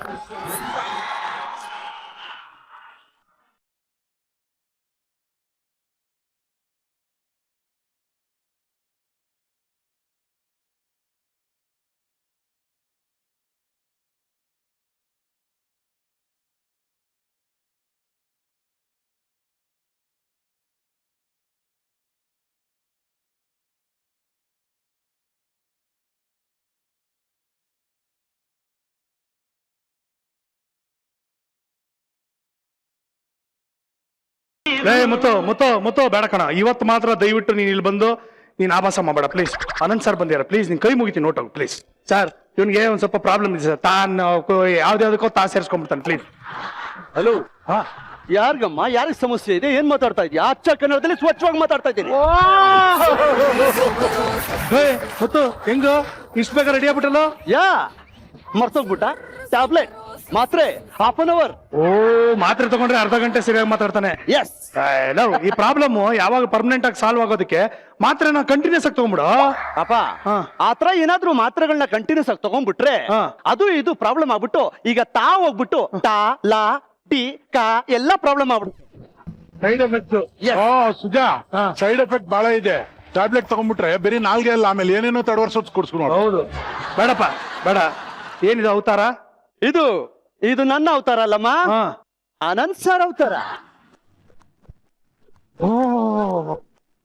ಮುತ್ತು ಬೇಡ ಕಣ, ಇವತ್ತು ಮಾತ್ರ ದಯವಿಟ್ಟು ನೀನ್ ಇಲ್ಲಿ ಬಂದು ನೀನ್ ಆಭಾಸ ಮಾಡಬೇಡ ಪ್ಲೀಸ್. ಅನಂತ್ ಸರ್ ಬಂದಿರ, ಪ್ಲೀಸ್ ನಿನ್ ಕೈ ಮುಗಿತೀನಿ ನೋಟೋಗಿ ಪ್ಲೀಸ್. ಸರ್ ಇವನ್ಗೆ ಒಂದ್ ಸ್ವಲ್ಪ ಪ್ರಾಬ್ಲಮ್ ಇದೆ ಸರ್, ಯಾವ್ದಾವ್ದಕ್ಕೋ ಸೇರಿಸ್ಕೊಂಡ್ಬಿಡ್ತಾನೆ ಪ್ಲೀಸ್. ಹಲೋ, ಯಾರಿಗಮ್ಮ, ಯಾರಿಗೆ ಸಮಸ್ಯೆ ಇದೆ, ಏನ್ ಮಾತಾಡ್ತಾ ಇದೀಯಾ? ಅಚ್ಚ ಕನ್ನಡದಲ್ಲಿ ಸ್ವಚ್ಛವಾಗಿ ಮಾತಾಡ್ತಾ ಇದ್ದೀನಿ. ಮುತ್ತು ಹೆಂಗ ಇಷ್ಟ ಬೇಗ ರೆಡಿ ಆಗ್ಬಿಟ್ಟಲ್ಲ? ಯಾ ಮರ್ತೋಗ್ಬಿಟ್ಟ? ಟ್ಯಾಬ್ಲೆಟ್ ಮಾತ್ರೆ ಹಾಫ್ ಅನ್ ಅವರ್. ಮಾತ್ರೆ ತಗೊಂಡ್ರೆ ಅರ್ಧ ಗಂಟೆ ಸರಿಯಾಗಿ ಮಾತಾಡ್ತಾನೆ. ಎಸ್, ಈ ಪ್ರಾಬ್ಲಮ್ ಯಾವಾಗ ಪರ್ಮನೆಂಟ್ ಆಗಿ ಸಾಲ್ವ್ ಆಗೋದಕ್ಕೆ ಮಾತ್ರೆನ ಕಂಟಿನ್ಯೂಸ್ ಆಗಿ ತಗೊಂಡ್ಬಿಡು. ಅಪ್ಪ ಆತರ ಏನಾದ್ರೂ ಮಾತ್ರೆಗಳನ್ನ ಕಂಟಿನ್ಯೂಸ್ ಆಗಿ ತಗೊಂಡ್ಬಿಟ್ರೆ ಅದು ಇದು ಪ್ರಾಬ್ಲಮ್ ಆಗ್ಬಿಟ್ಟು ಈಗ ತಾ ಹೋಗ್ಬಿಟ್ಟು ತಾ ಲಾ ಟಿ ಕಾ ಎಲ್ಲ ಪ್ರಾಬ್ಲಮ್ ಆಗ್ಬಿಟ್ಟು side effect. Suja, side effect ಬಹಳ ಇದೆ. ಟ್ಯಾಬ್ಲೆಟ್ ತಗೊಂಡ್ಬಿಟ್ರೆ ಬರೀ ನಾಲ್ಗೆ ಅಲ್ಲ, ಆಮೇಲೆ ಏನೇನೋ ತಡವರ್ಸೋದು ಕುಡಿಸ್ಕೊಂಡು. ಹೌದು, ಬೇಡಪ್ಪ ಬೇಡ. ಏನಿದೆ ಅವತಾರ? ಇದು ನನ್ನ ಅವತಾರ ಅಲ್ಲಮ್ಮ, ಅನಂತ್ ಸರ್ ಅವತಾರ.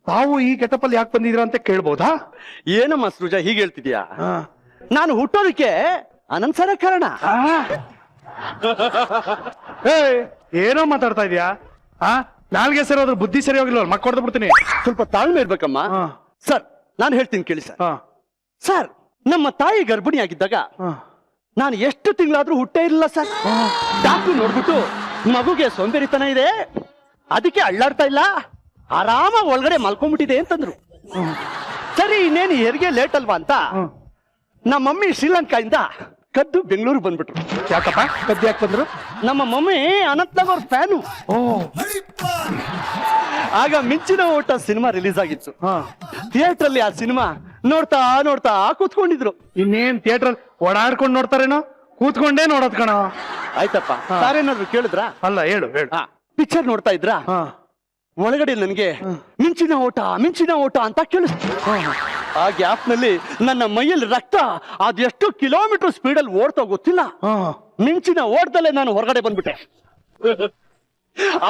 ತಾವು ಈ ಕೆಟಪಲ್ಲಿ ಯಾಕೆ ಬಂದಿದ್ರ ಅಂತ ಕೇಳ್ಬೋದಾ? ಏನಮ್ಮ ಸೃಜಾ ಹೀಗೆ ಹೇಳ್ತಿದ್ಯಾ? ನಾನು ಹುಟ್ಟೋದಕ್ಕೆ ಅನಂತ್ ಸರ ಕಾರಣ. ಏನೋ ಮಾತಾಡ್ತಾ ಇದೀಯಾ? ನಾಲ್ಗೆ ಸರಿ ಹೋದ್ರೆ ಬುದ್ಧಿ ಸರಿ ಹೋಗಿಲ್ಲ, ಮಕ್ಕ ಹೊಡೆದು ಬಿಡ್ತೀನಿ. ಸ್ವಲ್ಪ ತಾಳ್ಮೆ ಇರ್ಬೇಕಮ್ಮ. ಸರ್ ನಾನು ಹೇಳ್ತೀನಿ ಕೇಳಿ ಸರ್. ಸರ್ ನಮ್ಮ ತಾಯಿ ಗರ್ಭಿಣಿ ಆಗಿದ್ದಾಗ ನಾನು ಎಷ್ಟು ತಿಂಗಳಾದ್ರೂ ಹುಟ್ಟೇ ಇರಲಿಲ್ಲ ಸರ್. ಡಾಕ್ಟರ್ ನೋಡ್ಬಿಟ್ಟು ಮಗುಗೆ ಸೋಂಬೇರಿತನ ಇದೆ, ಅದಕ್ಕೆ ಅಳ್ಳಾಡ್ತಾ ಇಲ್ಲ, ಆರಾಮ ಒಳಗಡೆ ಮಲ್ಕೊಂಡ್ಬಿಟ್ಟಿದೆ ಅಂತಂದ್ರು. ಸರಿ ಇನ್ನೇನು ಹೆರಿಗೆ ಲೇಟ್ ಅಲ್ವಾ ಅಂತ ನಮ್ಮ ಮಮ್ಮಿ ಶ್ರೀಲಂಕಾಯಿಂದ ಕದ್ದು ಬೆಂಗಳೂರು ಬಂದ್ಬಿಟ್ರು. ಯಾಕಪ್ಪ ಕದ್ದು ಯಾಕೆ ಬಂದ್ರು? ನಮ್ಮ ಮಮ್ಮಿ ಅನಂತ್ನಾಗ್ ಅವ್ರ ಫ್ಯಾನು. ಆಗ ಮಿಂಚಿನ ಓಟ ಸಿನಿಮಾ ರಿಲೀಸ್ ಆಗಿತ್ತು. ಥಿಯೇಟರ್ ಅಲ್ಲಿ ಆ ಸಿನಿಮಾ ನೋಡ್ತಾ ನೋಡ್ತಾ ಕೂತ್ಕೊಂಡಿದ್ರು. ಇನ್ನೇನ್ ಥಿಯೇಟರ್ ಓಡಾಡ್ಕೊಂಡು ನೋಡ್ತಾರೇನೋ, ಕೂತ್ಕೊಂಡೇ ನೋಡೋದ್ ಕಣ. ಆಯ್ತಪ್ಪ, ಸಾರೇನಾದ್ರು ಕೇಳಿದ್ರಾ? ಅಲ್ಲ, ಹೇಳು ಹೇಳು. ಪಿಕ್ಚರ್ ನೋಡ್ತಾ ಇದ್ರಾ? ಒಳಗಡೆ ನನ್ಗೆ ಮಿಂಚಿನ ಓಟ ಅಂತ ಕೇಳಿಸ್ತು. ಆ ಗ್ಯಾಪ್ ನಲ್ಲಿ ನನ್ನ ಮೈಯಲ್ಲಿ ರಕ್ತ ಅದೆಷ್ಟು ಕಿಲೋಮೀಟರ್ ಸ್ಪೀಡಲ್ಲಿ ಓಡ್ತಾ ಗೊತ್ತಿಲ್ಲ. ಮಿಂಚಿನ ಓಟದಲ್ಲೇ ನಾನು ಹೊರಗಡೆ ಬಂದ್ಬಿಟ್ಟೆ.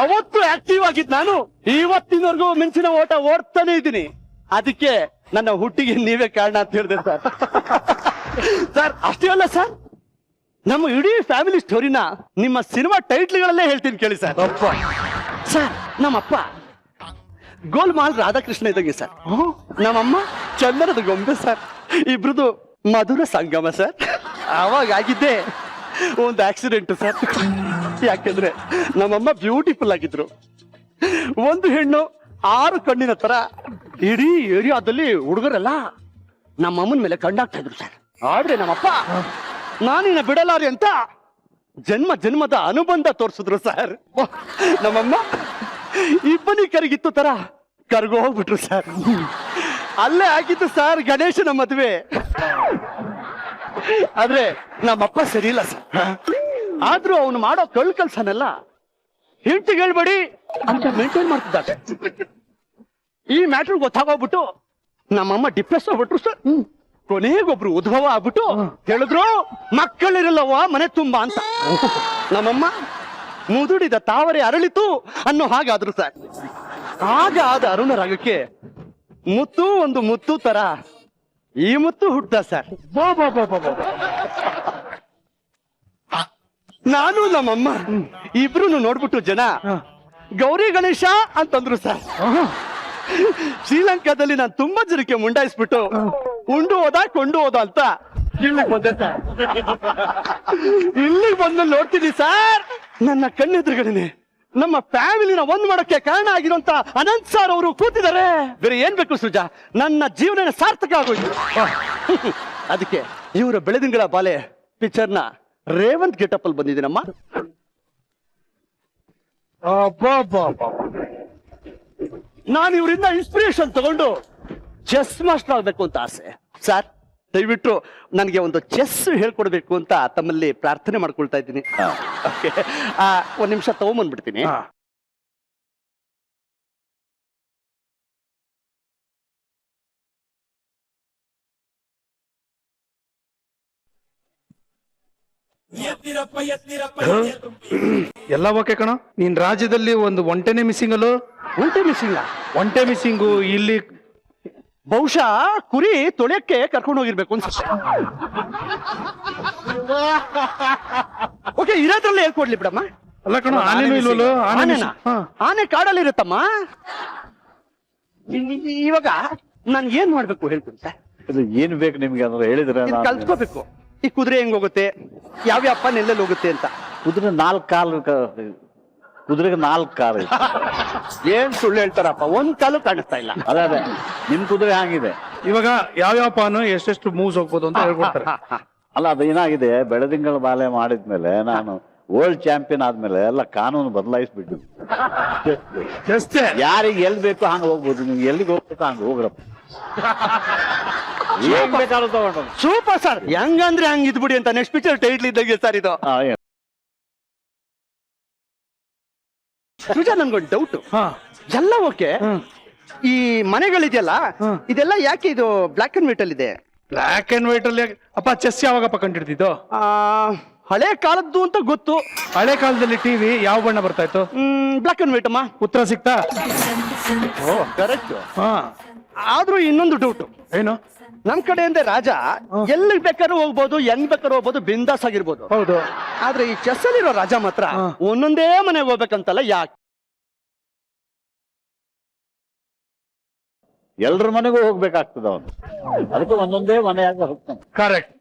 ಅವತ್ತು ಆಕ್ಟಿವ್ ಆಗಿದ್ ನಾನು ಇವತ್ತಿನವರೆಗೂ ಮಿಂಚಿನ ಓಟ ಓಡ್ತಾನೆ ಇದ್ದೀನಿ. ಅದಕ್ಕೆ ನನ್ನ ಹುಟ್ಟಿಗೆ ನೀವೇ ಕಾರಣ ಅಂತ ಹೇಳಿದೆ ಸರ್. ಸರ್ ಅಷ್ಟೇ ಅಲ್ಲ ಸರ್, ನಮ್ಮ ಇಡೀ ಫ್ಯಾಮಿಲಿ ಸ್ಟೋರಿನ ನಿಮ್ಮ ಸಿನಿಮಾ ಟೈಟ್ಲ್ಗಳಲ್ಲೇ ಹೇಳ್ತೀನಿ ಕೇಳಿ ಸರ್. ಸರ್ ನಮ್ಮಪ್ಪ ಗೋಲ್ಮಾಲ್ ರಾಧಾಕೃಷ್ಣ ಇದ್ದಂಗೆ ಸರ್, ನಮ್ಮಮ್ಮ ಚಂದನದ ಗೊಂಬೆ ಸರ್. ಇಬ್ರದು ಮಧುರ ಸಂಗಮ ಸರ್. ಆವಾಗ ಆಗಿದ್ದೆ ಒಂದು ಆಕ್ಸಿಡೆಂಟ್ ಸರ್. ಯಾಕೆಂದ್ರೆ ನಮ್ಮಮ್ಮ ಬ್ಯೂಟಿಫುಲ್ ಆಗಿದ್ರು. ಒಂದು ಹೆಣ್ಣು 6 ಕಣ್ಣಿನ ತರ ಇಡೀ ಏರಿಯಾದಲ್ಲಿ ಹುಡುಗರೆಲ್ಲ ನಮ್ಮಮ್ಮನ ಮೇಲೆ ಕಣ್ಣಾಗ್ತಾ ಇದ್ರು ಸರ್. ಆದ್ರೆ ನಮ್ಮಪ್ಪ ನಾನಿನ್ನ ಬಿಡಲಾರಿ ಅಂತ ಜನ್ಮದ ಅನುಬಂಧ ತೋರಿಸಿದ್ರು ಸರ್. ನಮ್ಮಮ್ಮ ಇಬ್ಬನಿ ಕರಗಿತ್ತು ತರ ಕರ್ಗೋ ಹೋಗ್ಬಿಟ್ರು ಸರ್. ಅಲ್ಲೇ ಆಗಿತ್ತು ಸರ್ ಗಣೇಶನ ಮದುವೆ. ಆದ್ರೆ ನಮ್ಮಪ್ಪ ಸರಿ ಇಲ್ಲ ಸರ್. ಆದ್ರೂ ಅವನು ಮಾಡೋ ಕಳ್ಸನೆಲ್ಲ ಹೆಂಡತಿಗೆ ಹೇಳ್ಬೇಡಿ ಅಂತ ಮೇಂಟೈನ್ ಮಾಡ್ತಿದ್ದಾರೆ. ಈ ಮ್ಯಾಟ್ರ್ ಗೊತ್ತಾಗೋಗ್ಬಿಟ್ಟು ನಮ್ಮಮ್ಮ ಡಿಪ್ರೆಸ್ ಆಗ್ಬಿಟ್ರು ಸರ್. ಕೊನೆಗೊಬ್ರು ಉದ್ಭವ ಆಗ್ಬಿಟ್ಟು ಹೇಳಿದ್ರು, ಮಕ್ಕಳಿರಲ್ಲವ ಮನೆ ತುಂಬಾ ಅಂತ. ನಮ್ಮಮ್ಮ ಮುದುಡಿದ ತಾವರೆ ಅರಳಿತು ಅನ್ನೋ ಹಾಗಾದ್ರು ಸರ್. ಆಗ ಆದ ಅರುಣ ರಾಗಕ್ಕೆ ಮುತ್ತು ಒಂದು ಮುತ್ತು ತರ ಈ ಮುತ್ತು ಹುಟ್ಟ ಸರ್. ನಾನು ನಮ್ಮಮ್ಮ ಇಬ್ರು ನೋಡ್ಬಿಟ್ಟು ಜನ ಗೌರಿ ಗಣೇಶ ಅಂತಂದ್ರು ಸರ್. ಶ್ರೀಲಂಕಾದಲ್ಲಿ ನಾನು ತುಂಬಾ ಜನಕ್ಕೆ ಮುಂಡಾಯಿಸ್ಬಿಟ್ಟು ಉಂಡು ಹೋದ ಕೊಂಡು ಹೋದ ಅಂತ ಇಲ್ಲಿಗೆ ಬಂದೆ ಸರ್. ಇಲ್ಲಿಗೆ ಬಂದು ನೋಡ್ತೀನಿ ಸರ್, ನನ್ನ ಕಣ್ಣೆದುರುಗಡೆನೆ ನಮ್ಮ ಫ್ಯಾಮಿಲಿನ ಒಂದ್ ಮಾಡಕ್ಕೆ ಕಾರಣ ಆಗಿರುವಂತ ಅನಂತ್ ಸರ್ ಅವರು ಕೂತಿದ್ದಾರೆ. ಬೇರೆ ಏನ್ ಬೇಕು ಸೃಜಾ, ನನ್ನ ಜೀವನ ಸಾರ್ಥಕ ಆಗೋಯ್ತು. ಅದಕ್ಕೆ ಇವರ ಬೆಳೆದಿಂಗಳ ಬಾಲೆ ಪಿಕ್ಚರ್ನ ರೇವಂತ್ ಗೆಟಪ್ ಅಲ್ಲಿ ಬಂದಿದ್ದೀನಮ್ಮ. ನಾನು ಇವರಿಂದ ಇನ್ಸ್ಪಿರೇಷನ್ ತಗೊಂಡು ಚೆಸ್ ಮಾಸ್ಟರ್ ಆಗ್ಬೇಕು ಅಂತ ಆಸೆ. ಸರ್ ದಯವಿಟ್ಟು ನನಗೆ ಒಂದು ಚೆಸ್ ಹೇಳ್ಕೊಡ್ಬೇಕು ಅಂತ ತಮ್ಮಲ್ಲಿ ಪ್ರಾರ್ಥನೆ ಮಾಡ್ಕೊಳ್ತಾ ಇದ್ದೀನಿ. ಓಕೆ, ಒಂದ್ ನಿಮಿಷ ತಗೊಂಬಂದ್ಬಿಡ್ತೀನಿ. ಎಲ್ಲ ಓಕೆ ಕಣ. ನೀನ್ ರಾಜ್ಯದಲ್ಲಿ ಒಂದು ಒಂಟೆನೆ ಮಿಸ್ಸಿಂಗ್ ಅಲ್ಲೋ. ಒಂಟೆ ಮಿಸ್ಸಿಂಗ್? ಒಂಟೆ ಮಿಸ್ಸಿಂಗು ಇಲ್ಲಿ ಬಹುಶಃ ಕುರಿ ತೊಳೆಯಕ್ಕೆ ಕರ್ಕೊಂಡು ಹೋಗಿರ್ಬೇಕು ಅನ್ಸುತ್ತೆ. ಓಕೆ, ಇರೋದ್ರಲ್ಲೇ ಹೇಳ್ಕೊಡ್ಲಿ ಬಿಡಮ್ಮ. ಅಲ್ಲ ಕಣ, ಆನೆನೂ ಇಲ್ವಲ್ಲೋ? ಆನೆನಾ? ಆನೆ ಕಾಡಲ್ಲಿ ಇರುತ್ತಮ್ಮ. ಇವಾಗ ನಾನು ಏನ್ ಮಾಡ್ಬೇಕು ಹೇಳ್ತೀನಿ ಸರ್. ಇದು ಏನ್ ಬೇಕು ನಿಮ್ಗೆ ಅಂದ್ರೆ ಹೇಳಿದ್ರೆ ಇದು ಕಲ್ತ್ಕೋಬೇಕು. ಈ ಕುದುರೆ ಹೆಂಗ್ ಹೋಗುತ್ತೆ, ಯಾವ್ಯಾವ ನೆಲ್ಲಲ್ಲಿ ಹೋಗುತ್ತೆ ಅಂತ. ಕುದುರೆ 4 ಕಾಲು, ಕುದುರೆಗೆ 4 ಕಾಲು. ಏನ್ ಸುಳ್ಳು ಹೇಳ್ತಾರಪ್ಪ, ಒಂದ್ ಕಾಲು ಕಾಣಿಸ್ತಾ ಇಲ್ಲ. ಅದೇ ನಿಮ್ ಕುದುರೆ ಹಂಗಿದೆ. ಇವಾಗ ಯಾವ್ಯಾವ ಪಾನು ಎಷ್ಟೆಷ್ಟು ಮೂವ್ಸ್ ಹೋಗ್ಬೋದು ಅಂತ ಹೇಳ್ಕೊಡ್ತಾರೆ. ಅಲ್ಲ, ಅದು ಏನಾಗಿದೆ, ಬೆಳದಿಂಗಳ ಬಾಲೆ ಮಾಡಿದ್ಮೇಲೆ ನಾನು ವರ್ಲ್ಡ್ ಚಾಂಪಿಯನ್ ಆದ್ಮೇಲೆ ಎಲ್ಲ ಕಾನೂನು ಬದಲಾಯಿಸ್ಬಿಟ್ಟು ಯಾರಿಗೆ ಎಲ್ಲಿ ಬೇಕೋ ಹಂಗ ಹೋಗ್ಬೋದು. ನೀವು ಎಲ್ಲಿಗೆ ಹೋಗ್ಬೇಕು ಹಂಗ ಹೋಗ್ರಪ್ಪ. ಏನ್ ಬೇಕಾದ್ರೂ ತಗೊಂಡು ಸೂಪರ್ ಸರ್, ಹೆಂಗಂದ್ರೆ ಹಂಗ್ ಇದ್ಬಿಡಿ ಅಂತ ನೆಕ್ಸ್ಟ್ ಪಿಕ್ಚರ್ ಟೈಟ್ಲ್ ಇದ್ದಂಗೆ ಸರ್ ಇದು. ಸುಜಾ, ನನ್ಗೊಂದು ಡೌಟ್. ಎಲ್ಲ ಓಕೆ, ಈ ಮನೆಗಳಿದೆಯಲ್ಲ ಇದೆಲ್ಲ ಯಾಕೆ ಇದು ಬ್ಲಾಕ್ ಅಂಡ್ ವೈಟ್ ಅಲ್ಲಿ ಇದೆ? ಬ್ಲಾಕ್ ಅಂಡ್ ವೈಟ್ ಅಲ್ಲಿ ಅಪ್ಪ ಚೆಸ್ ಯಾವಾಗಪ್ಪ ಕಂಡಿಡ್ತಿದ್ದು? ಹಳೆ ಕಾಲದ್ದು ಅಂತ ಗೊತ್ತು. ಹಳೆ ಕಾಲದಲ್ಲಿ ಟಿವಿ ಯಾವ ಬಣ್ಣ ಬರ್ತಾ ಇತ್ತು? ಬ್ಲಾಕ್ ಅಂಡ್ ವೈಟ್ ಅಮ್ಮ. ಉತ್ತರ ಸಿಕ್ತಾ? ಕರೆಕ್ಟ್. ಹಾ, ಆದ್ರೂ ಇನ್ನೊಂದು ಡೌಟ್. ಏನು? ನಮ್ ಕಡೆಯಿಂದ ರಾಜ ಎಲ್ಲಿ ಬೇಕಾದ್ರೂ ಹೋಗ್ಬೋದು, ಹೆಂಗ್ ಬೇಕಾದ್ರೂ ಹೋಗ್ಬೋದು, ಬಿಂದಾಸ್ ಆಗಿರ್ಬೋದು. ಹೌದು. ಆದ್ರೆ ಈ ಚೆಸ್ ಅಲ್ಲಿರೋ ರಾಜ ಮಾತ್ರ ಒಂದೊಂದೇ ಮನೆಗೆ ಹೋಗ್ಬೇಕಂತಲ್ಲ, ಯಾಕೆ? ಎಲ್ರ ಮನೆಗೂ ಹೋಗ್ಬೇಕಾಗ್ತದ ಅವನು, ಅದಕ್ಕೆ ಒಂದೊಂದೇ ಮನೆಯಾಗ ಹೋಗ್ತಾನೆ. ಕರೆಕ್ಟ್.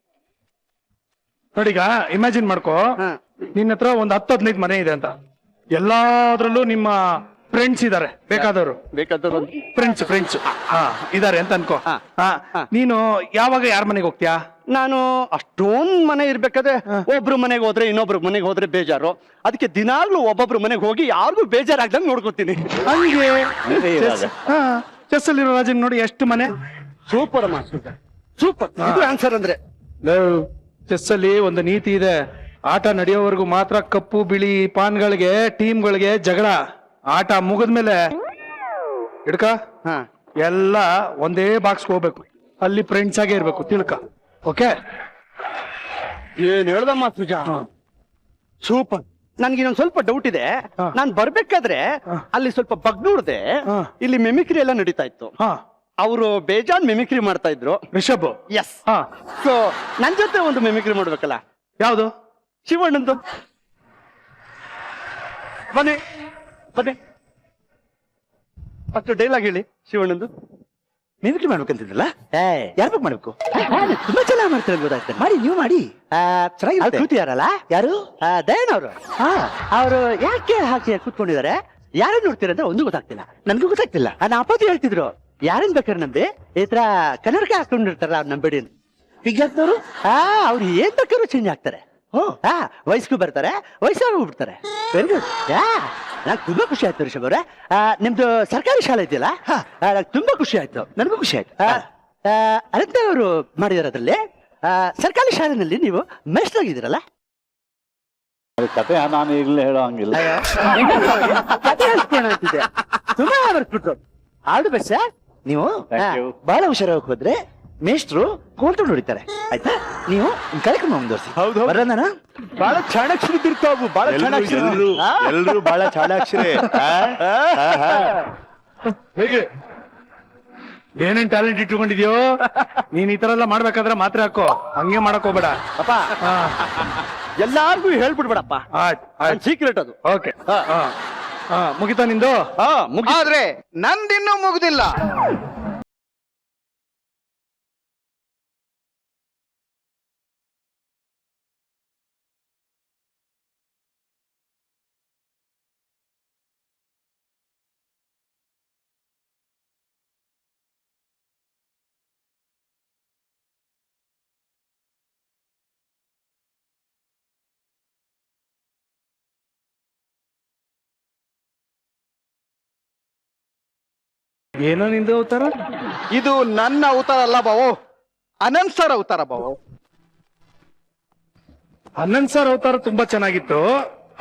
ನೋಡೀಗ ಇಮ್ಯಾಜಿನ್ ಮಾಡ್ಕೋ, ನಿನ್ನ ಹತ್ರ ಒಂದು 10-15 ಮನೆ ಇದೆ ಅಂತ. ಎಲ್ಲಾದ್ರಲ್ಲೂ ನಿಮ್ಮ ಫ್ರೆಂಡ್ಸ್ ಇದಾರೆ, ಬೇಕಾದವರು ಫ್ರೆಂಡ್ಸ್ ಇದಾರೆ ಅಂತ ಅನ್ಕೋ. ನೀನು ಯಾವಾಗ ಯಾರ ಮನೆಗೆ ಹೋಗ್ತೀಯಾ? ನಾನು ಅಷ್ಟೊಂದ್ ಮನೆ ಇರ್ಬೇಕಾದ್ರೆ ಒಬ್ರು ಮನೆಗೆ ಹೋದ್ರೆ ಇನ್ನೊಬ್ರು ಮನೆಗೆ ಹೋದ್ರೆ ಬೇಜಾರು. ಅದಕ್ಕೆ ದಿನಾಗ್ಲೂ ಒಬ್ಬೊಬ್ರು ಮನೆಗೆ ಹೋಗಿ ಯಾರಿಗೂ ಬೇಜಾರಾಗ್ದಂಗ್ ನೋಡ್ಕೊತೀನಿ. ಹಂಗೆ ಚೆಸ್ ಅಲ್ಲಿರೋ ರಾಜನ್ ನೋಡಿ ಎಷ್ಟು ಮನೆ. ಸೂಪರ್ ಅಮ್ಮ, ಸೂಪರ್. ಇದು ಆನ್ಸರ್ ಅಂದ್ರೆ. ಚೆಸ್ ಅಲ್ಲಿ ಒಂದು ನೀತಿ ಇದೆ, ಆಟ ನಡೆಯೋವರೆಗೂ ಮಾತ್ರ ಕಪ್ಪು ಬಿಳಿ ಪಾನ್ಗಳಿಗೆ ಟೀಮ್ಗಳಿಗೆ ಜಗಳ. ಆಟ ಮುಗಿದ್ಮೇಲೆ ಹಿಡ್ಕ ಎಲ್ಲ ಒಂದೇ ಬಾಕ್ಸ್ ಹೋಗ್ಬೇಕು, ಅಲ್ಲಿ ಫ್ರೆಂಡ್ಸ್ ಆಗೇ ಇರ್ಬೇಕು, ತಿಳ್ಕ. ಓಕೆ, ಏನ್ ಹೇಳ್ದಮ್ಮ ಸುಜಾ, ಸೂಪರ್. ನನ್ಗೆ ಇನ್ನೊಂದ್ ಸ್ವಲ್ಪ ಡೌಟ್ ಇದೆ. ನಾನ್ ಬರ್ಬೇಕಾದ್ರೆ ಅಲ್ಲಿ ಸ್ವಲ್ಪ ಬಗ್ ನೋಡ್ದೆ, ಇಲ್ಲಿ ಮೆಮಿಕ್ರಿ ಎಲ್ಲ ನಡೀತಾ ಇತ್ತು. ಅವರು ಬೇಜಾನ್ ಮೆಮಿಕ್ರಿ ಮಾಡ್ತಾ ಇದ್ರು. ರಿಷಬ್? ಎಸ್. ಸೊ ನನ್ ಜೊತೆ ಒಂದು ಮೆಮಿಕ್ರಿ ಮಾಡ್ಬೇಕಲ್ಲ. ಯಾವ್ದು? ಶಿವಣ್ಣಂದು. ಬನ್ನಿ ಬನ್ನಿ, ಫಸ್ಟ್ ಡೈಲಾಗ್ ಹೇಳಿ ಶಿವಣ್ಣಂದು. ಮಿಮಿಕ್ರಿ ಮಾಡ್ಬೇಕಂತಿದ್ರಲ್ಲ, ಯಾರು ಬೇಕು ಮಾಡ್ಬೇಕು? ತುಂಬಾ ಚೆನ್ನಾಗಿ ಮಾಡ್ತಾರೆ, ಗೊತ್ತಾಗ್ತದೆ. ಮಾಡಿ, ನೀವು ಮಾಡಿ, ಚೆನ್ನಾಗಿ ಕೂತಿದಾರಲ್ಲ. ಯಾರು? ದಯನ್ ಅವರು. ಅವರು ಯಾಕೆ ಹಾಕಿ ಕೂತ್ಕೊಂಡಿದ್ದಾರೆ, ಯಾರನ್ನ ನೋಡ್ತೀರ ಅಂತ ಒಂದು ಗೊತ್ತಾಗ್ತಿಲ್ಲ. ನನ್ಗೂ ಗೊತ್ತಾಗ್ತಿಲ್ಲ. ನಾ ಅಪ್ಪಾಜಿ ಹೇಳ್ತಿದ್ರು, ಯಾರನ್ ಬೇಕಾದ್ರೆ ನಂಬಿ ಈ ತರ ಕನ್ನಡಕ ಹಾಕೊಂಡಿರ್ತಾರ, ಅವ್ರು ನಂಬೇಡಿ ಅಂತ. ವಿಜ್ಞಾನದವರು ಅವ್ರು ಏನ್ ಬೇಕಾದ್ರೂ ಚೇಂಜ್ ಆಗ್ತಾರೆ. ವಯಸ್ಸಿಗೂ ಬರ್ತಾರೆ, ವಯಸ್ಸಾಗಿ ಹೋಗ್ಬಿಡ್ತಾರೆ. Very good. ನಂಗೆ ತುಂಬಾ ಖುಷಿ ಆಯ್ತು ರಿಷಬ್ ಅವ್ರೆ. ನಿಮ್ದು ಸರ್ಕಾರಿ ಶಾಲೆ ಇದೆಯಲ್ಲ, ನಂಗೆ ತುಂಬಾ ಖುಷಿ ಆಯ್ತು. ನನಗೂ ಖುಷಿ ಆಯ್ತು. ಅನಂತ ಅವರು ಮಾಡಿದಾರೆ ಅದ್ರಲ್ಲಿ. ಸರ್ಕಾರಿ ಶಾಲೆನಲ್ಲಿ ನೀವು ಮೇಸ್ಟರ್ ಆಗಿದ್ದೀರಲ್ಲ. ಕತೆ ನಾನು ಈಗಲೇ ಹೇಳೋ ಹಂಗಿಲ್ಲ. ಕತೆ ಹೇಳ್ಸ್ಕೊಳ ಅಂತಿದ್ದೆ, ತುಂಬಾ ಬರ್ಬಿಟ್ರು. All the best sir. ನೀವು ಬಹಳ ಹುಷಾರಾಗಿ ಹೋದ್ರೆ ಮೇಷ್ಟ್ರು ಕೋಲ್ಕೊಂಡು ಹೊಡಿತಾರೆ, ಆಯ್ತಾ? ನೀವು ಕಾರ್ಯಕ್ರಮ ಮುಂದುವರಿಸಿ. ಹೌದು, ಬರೋಣ. ಬಹಳ ಚಾಣಾಕ್ಷರಿ ತಿರ್ತಾವು, ಬಹಳ ಚಾಣಾಕ್ಷರಿ. ಎಲ್ರು ಬಹಳ ಚಾಣಾಕ್ಷರಿ. ಹೇಗೆ ಏನೇನ್ ಟ್ಯಾಲೆಂಟ್ ಇಟ್ಕೊಂಡಿದ್ಯೋ ನೀನ್. ಈ ತರ ಎಲ್ಲ ಮಾಡ್ಬೇಕಾದ್ರೆ ಮಾತ್ರ ಹಾಕೋ, ಹಂಗೆ ಮಾಡಕ್ ಹೋಗ್ಬೇಡ ಅಪ್ಪ. ಎಲ್ಲಾರ್ಗು ಹೇಳ್ಬಿಡ್ಬೇಡಪ್ಪ, ಸೀಕ್ರೆಟ್ ಅದು. ಓಕೆ, ಮುಗಿತಾ ನಿಂದು? ಆದ್ರೆ ನಂದಿನ್ನೂ ಮುಗ್ದಿಲ್ಲ. ಏನೋ ನಿಂದು ಅವತಾರ? ಇದು ನನ್ನ ಅವತಾರ ಅಲ್ಲ ಬಾವು, ಅನಂತ್ ಸರ್ ಅವತಾರ ಬಾವು. ಅನಂತ್ ಸರ್ ಅವತಾರ ತುಂಬಾ ಚೆನ್ನಾಗಿತ್ತು,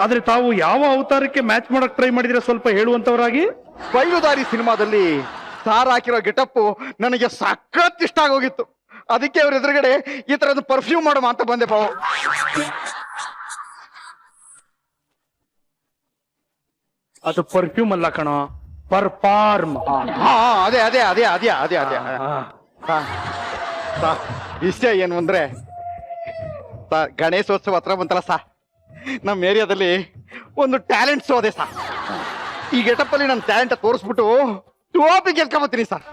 ಆದ್ರೆ ತಾವು ಯಾವ ಅವತಾರಕ್ಕೆ ಮ್ಯಾಚ್ ಮಾಡಕ್ ಟ್ರೈ ಮಾಡಿದ್ರೆ ಸ್ವಲ್ಪ ಹೇಳುವಂತವರಾಗಿ. ಬಯಲುದಾರಿ ಸಿನಿಮಾದಲ್ಲಿ ಸಾರ್ ಹಾಕಿರೋ ಗೆಟಪ್ ನನಗೆ ಸಖತ್ ಇಷ್ಟ ಆಗೋಗಿತ್ತು. ಅದಕ್ಕೆ ಅವ್ರ ಎದುರುಗಡೆ ಈ ತರದ ಪರ್ಫ್ಯೂಮ್ ಮಾಡೋ ಅಂತ ಬಂದೆ ಬಾವು. ಅದು ಪರ್ಫ್ಯೂಮ್ ಅಲ್ಲ ಕಣೋ, ಪರ್ಫಾರ್ಮ್. ಅದೇ ಅದೇ ಅದೇ ಅದೇ ಅದೇ ಅದೇ ವಿಷಯ ಏನು ಅಂದ್ರೆ ಗಣೇಶೋತ್ಸವ ಹತ್ರ ಬಂತಲ್ಲ ಸಾ, ನಮ್ಮ ಏರಿಯಾದಲ್ಲಿ ಒಂದು ಟ್ಯಾಲೆಂಟ್ ಶೋ ಅದೇ ಸಾ. ಈ ಗೆಟಪ್ ಅಲ್ಲಿ ನನ್ನ ಟ್ಯಾಲೆಂಟ್ ತೋರಿಸ್ಬಿಟ್ಟು ಟೋಪಿ ಗೆಲ್ಕೊಂಬತ್ತೀನಿ ಸರ್.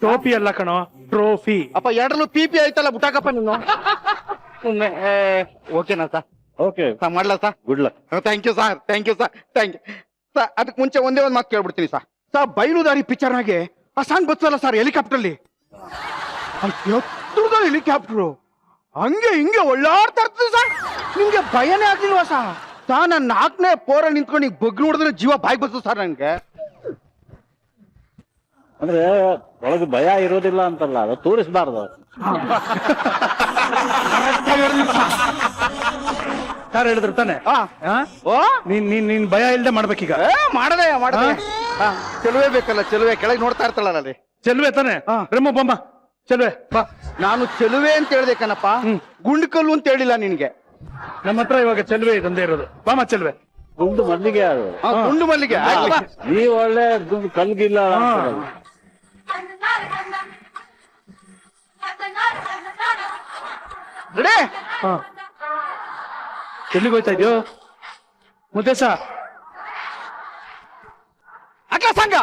ಟೋಪಿ ಅಲ್ಲ ಕಣೋ, ಟ್ರೋಫಿ. ಅಪ್ಪ ಎರಡಲ್ಲೂ ಪಿ ಆಯ್ತಲ್ಲ ಬುಟಾಕಪ್ಪ ನೀನು. ಓಕೆನಾ ಸರ್? ಓಕೆ ಮಾಡ್ಲಾ sir? Good luck. Thank you sir, thank you sir, thank you sir. ಅದಕ್ಕೆ ಮುಂಚೆ ಒಂದೇ ಒಂದು ಮಾತು ಕೇಳ್ಬಿಡ್ತೀನಿ ಸರ್. ಸರ್ ಬಯಲುದಾರಿ ಪಿಕ್ಚರ್ನಾಗೆ ಆ ಸಾಂಗ್ ಬರ್ತಲ್ಲ ಸರ್ ಹೆಲಿಕಾಪ್ಟರ್ಲಿ, ಎತ್ತರದ ಹೆಲಿಕಾಪ್ಟರ್ ಹಂಗೆ ಹಿಂಗೆ ಒಳ್ಳಾಡ್ತಾ ಇರ್ತದೆ ಸರ್. ನಿಮ್ಗೆ ಭಯನೇ ಆಗ್ಲಿಲ್ವಾ ಸರ್? ನಾನು 4ನೇ ಪೋರಲ್ಲಿ ನಿಂತ್ಕೊಂಡು ಈಗ ಬಗ್ ನೋಡಿದ್ರೆ ಜೀವ ಬಾಯಿ ಬರ್ತದೆ ಸರ್ ನನಗೆ. ಅಂದ್ರೆ ಒಳಗೆ ಭಯ ಇರೋದಿಲ್ಲ ಅಂತಲ್ಲ, ಅದು ತೋರಿಸ್ಬಾರ್ದು. ಯಾರು ಹೇಳಿದ್ರು ತಾನೆ? ನೀನ್ ಭಯ ಇಲ್ದೆ ಮಾಡ್ಬೇಕೀಗ. ಮಾಡದೆ ಚೆಲುವೆ ಬೇಕಲ್ಲ, ಚೆಲುವೆ ಕೆಳಗೆ ನೋಡ್ತಾ ಇರ್ತಾಳಲ್ಲ ಅಲ್ಲಿ. ಚೆಲ್ವೆ ತಾನೆ? ರಮ್ಮ ಬಮ್ಮ ಚೆಲ್ವೆ ಬಾ. ನಾನು ಚೆಲುವೆ ಅಂತ ಹೇಳ್ದೆ ಕಣಪ್ಪ, ಗುಂಡ್ಕಲ್ಲು ಅಂತ ಹೇಳಿಲ್ಲ ನಿನ್ಗೆ. ನಮ್ಮ ಹತ್ರ ಇವಾಗ ಚೆಲ್ವೆ ಇದೊಂದೇ ಇರೋದು. ಬಾಮ ಚೆಲ್ವೆ. ಗುಂಡು ಮಲ್ಲಿಗೆ ಅದು. ಗುಂಡು ಮಲ್ಲಿಗೆ. ನೀವು ಒಳ್ಳೆ ಗುಂಡು ಕಲ್ಗಿಲ್ಲ ಅಂತೀರಲ್ಲ. ರೆಡಿ? ಎಲ್ಲಿಗೆ ಹೋಯ್ತಾ ಇದೆಯೋ ಮುದ್ದೇಶ? ಅಕ್ಕ ಸಂಘ